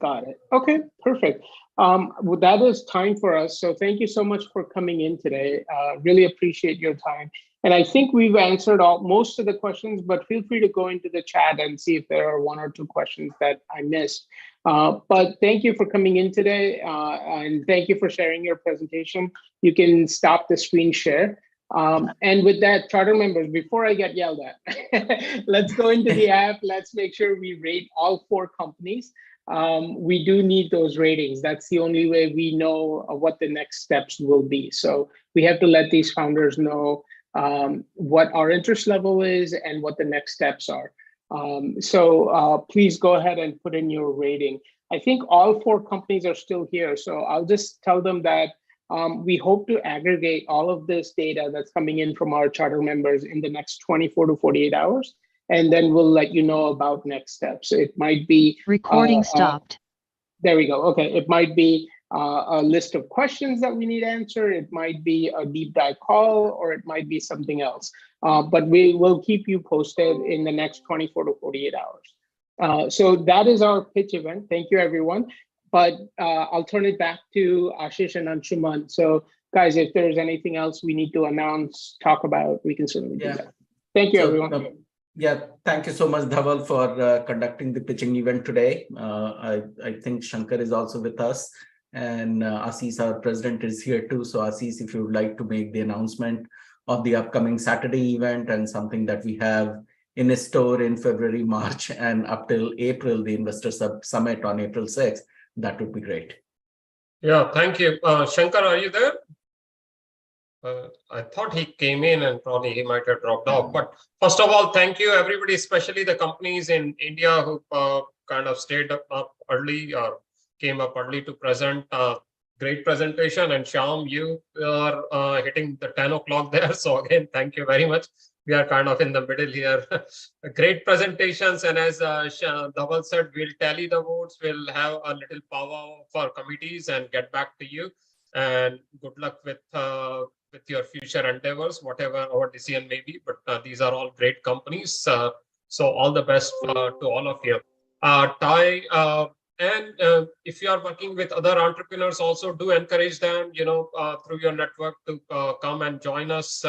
Got it. Okay, perfect. Well, that is time for us. So thank you so much for coming in today. Really appreciate your time. And I think we've answered most of the questions, but feel free to go into the chat and see if there are 1 or 2 questions that I missed. But thank you for coming in today, and thank you for sharing your presentation. You can stop the screen share. And with that, charter members, before I get yelled at, let's go into the app. Let's make sure we rate all 4 companies. We do need those ratings. That's the only way we know what the next steps will be. So we have to let these founders know what our interest level is and what the next steps are. So please go ahead and put in your rating. I think all 4 companies are still here. So I'll just tell them that we hope to aggregate all of this data that's coming in from our charter members in the next 24 to 48 hours. And then we'll let you know about next steps. It might be recording stopped. There we go. Okay, it might be a list of questions that we need answered. It might be a deep dive call, or it might be something else. But we will keep you posted in the next 24 to 48 hours. So that is our pitch event. Thank you, everyone. But I'll turn it back to Ashish and Anshuman. So guys, if there's anything else we need to announce, talk about, we can certainly do that. Thank you, everyone. Yeah, thank you so much, Dhaval, for conducting the pitching event today. I think Shankar is also with us, and Assis, our president, is here too. So Assis, if you would like to make the announcement of the upcoming Saturday event and something that we have in a store in February, March, and up till April, the Investor Summit on April 6th, that would be great. Yeah, thank you. Shankar, are you there? I thought he came in and probably he might have dropped off. But first of all, thank you, everybody, especially the companies in India who kind of stayed up early or came up early to present. Great presentation. And Shyam, you are hitting the 10 o'clock there. So again, thank you very much. We are kind of in the middle here. Great presentations. And as Dhaval said, we'll tally the votes. We'll have a little power for committees and get back to you. And good luck with your future endeavors, whatever our decision may be. But these are all great companies. So all the best to all of you. TiE, and if you are working with other entrepreneurs, also do encourage them, through your network to come and join us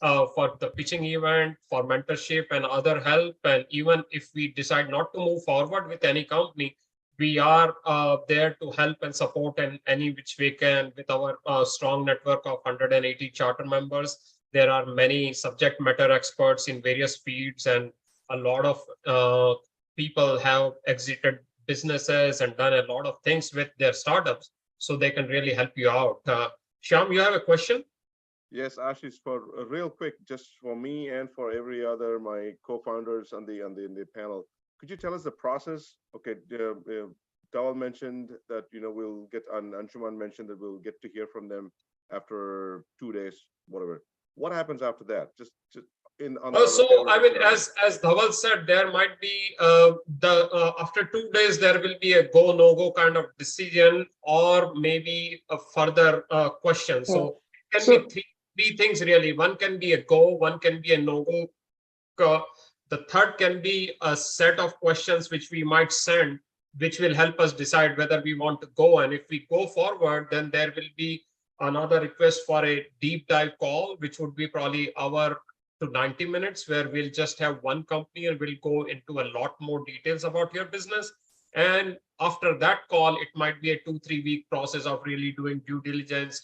for the pitching event, for mentorship and other help. And even if we decide not to move forward with any company, we are there to help and support in any which way can with our strong network of 180 charter members. There are many subject matter experts in various fields, and a lot of people have exited businesses and done a lot of things with their startups, so they can really help you out. Shyam, you have a question? Yes, Ashish, for real quick, just for me and for every other my co-founders on the panel. Could you tell us the process? Okay, Dhaval mentioned that we'll get, and Anshuman mentioned that we'll get to hear from them after 2 days, whatever. What happens after that? Just in. So I mean, as Dhaval said, there might be after 2 days there will be a go no go kind of decision, or maybe a further question. So it can be three things really. One can be a go, one can be a no go. The third can be a set of questions which we might send, which will help us decide whether we want to go. And if we go forward, then there will be another request for a deep dive call, which would be probably hour to 90 minutes, where we'll just have one company and we'll go into a lot more details about your business. And after that call, it might be a 2-3 week process of really doing due diligence,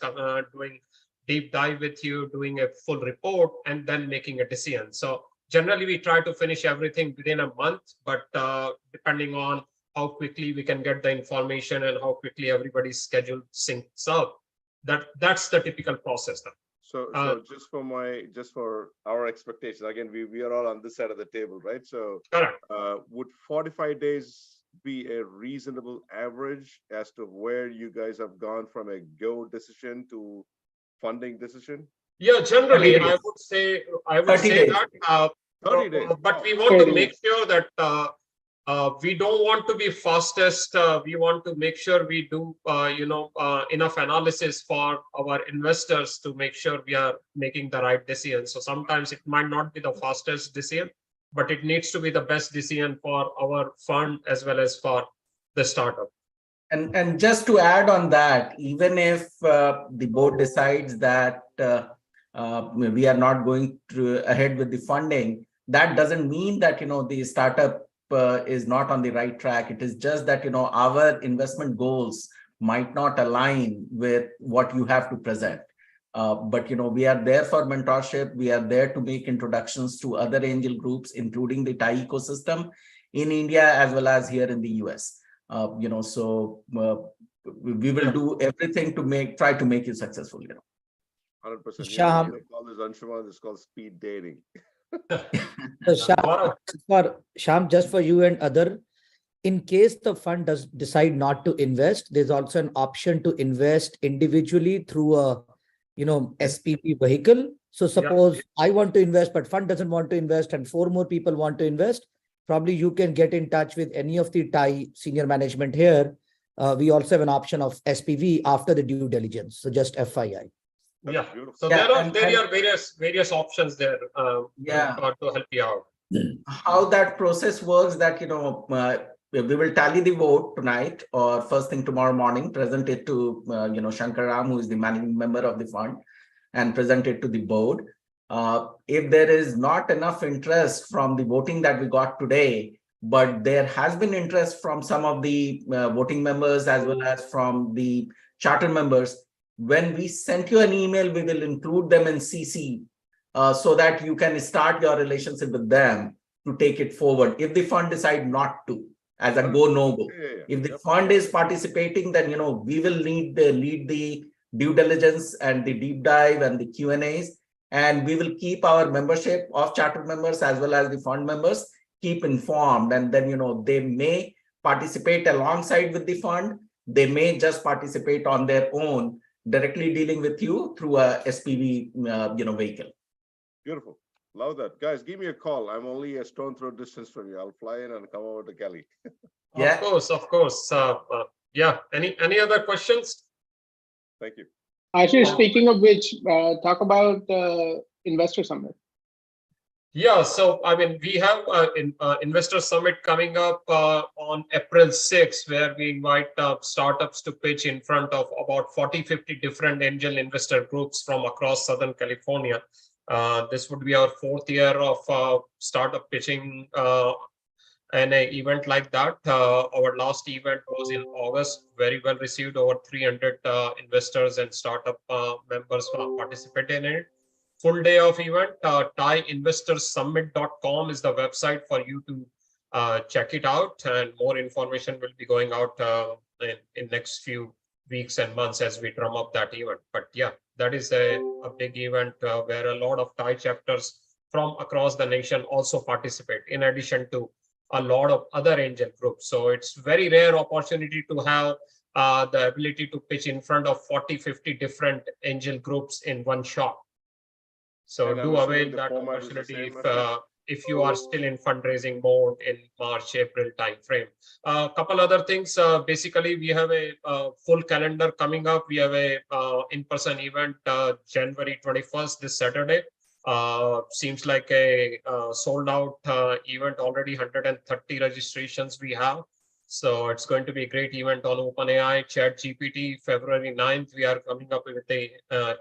doing deep dive with you, doing a full report, and then making a decision. So generally, we try to finish everything within a month, but depending on how quickly we can get the information and how quickly everybody's schedule syncs up, that's the typical process. So just for our expectations, again, we are all on this side of the table, right? So would 45 days be a reasonable average as to where you guys have gone from a go decision to funding decision? Yeah, generally, I would say that. 30 days. But we want to make sure that we don't want to be fastest. We want to make sure we do, enough analysis for our investors to make sure we are making the right decision. So sometimes it might not be the fastest decision, but it needs to be the best decision for our fund as well as for the startup. And just to add on that, even if the board decides that we are not going ahead with the funding, that doesn't mean that the startup is not on the right track. It is just that our investment goals might not align with what you have to present. But we are there for mentorship. We are there to make introductions to other angel groups, including the TiE ecosystem in India as well as here in the US. So we will do everything to try to make you successful. 100%. Shyam. This is called speed dating. So Shyam, just for you and other, in case the fund does decide not to invest, there's also an option to invest individually through a SPP vehicle. So suppose I want to invest, but fund doesn't want to invest, and 4 more people want to invest. Probably you can get in touch with any of the TiE senior management here. We also have an option of SPV after the due diligence. So just FYI. Yeah. So there are various options there to help you out. How that process works, that we will tally the vote tonight or first thing tomorrow morning, present it to Shankaram, who is the managing member of the fund, and present it to the board. If there is not enough interest from the voting that we got today, but there has been interest from some of the voting members as well as from the charter members, when we sent you an email, we will include them in CC so that you can start your relationship with them to take it forward. If the fund decide not to, as a go, no go. If the fund is participating, then we will lead the due diligence and the deep dive and the Q&As, and we will keep our membership of charter members as well as the fund members keep informed, and then they may participate alongside with the fund. They may just participate on their own, directly dealing with you through a SPV vehicle. Beautiful. Love that. Guys, give me a call. I'm only a stone throw distance from you. I'll fly in and come over to Cali. Yeah. Of course. Yeah. Any other questions? Thank you. Actually, speaking of which, talk about Investor Summit. Yeah, so we have an investor summit coming up on April 6th, where we invite startups to pitch in front of about 40-50 different angel investor groups from across Southern California. This would be our 4th year of startup pitching and an event like that. Our last event was in August, very well received. Over 300 investors and startup members participated in it. Full day of event. TiEinvestorsSummit.com is the website for you to check it out, and more information will be going out in next few weeks and months as we drum up that event. But yeah, that is a big event where a lot of TiE chapters from across the nation also participate, in addition to a lot of other angel groups. So it's very rare opportunity to have the ability to pitch in front of 40-50 different angel groups in one shot. So do avail that opportunity if you are still in fundraising mode in March, April timeframe. A couple other things. Basically, we have a full calendar coming up. We have a in-person event January 21st, this Saturday. Seems like a sold out event already. 130 registrations we have. So it's going to be a great event on OpenAI, ChatGPT. February 9th, we are coming up with a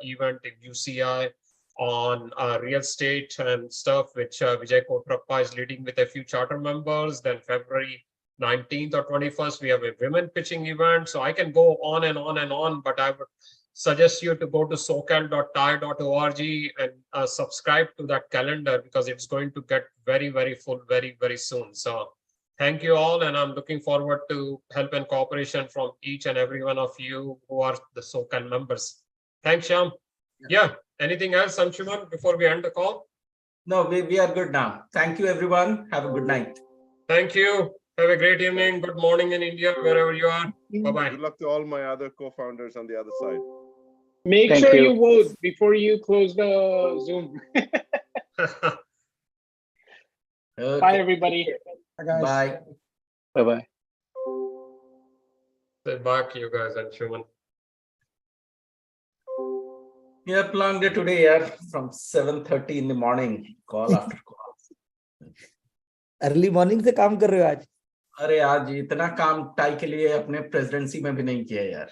event in UCI on real estate and stuff, which Vijay Kotrappa is leading with a few charter members. Then February 19th or 21st, we have a women pitching event. So I can go on and on and on, but I would suggest you to go to socal.tie.org and subscribe to that calendar, because it's going to get very, very full very, very soon. So thank you all, and I'm looking forward to help and cooperation from each and every one of you who are the SoCal members. Thanks, Shyam. Yeah. Anything else, Anshuman, before we end the call? No, we are good now. Thank you, everyone. Have a good night. Thank you. Have a great evening. Good morning in India, wherever you are. Bye-bye. Good luck to all my other co-founders on the other side. Make sure you vote before you close the Zoom. Okay. Bye, everybody. Bye. Bye-bye. Say back, you guys, Anshuman. Yeah, long day today, yeah, from 7:30 in the morning, call after call. Early morning से काम कर रहे हो आज? अरे आज इतना काम टाई के लिए अपने प्रेसिडेंसी में भी नहीं किया यार.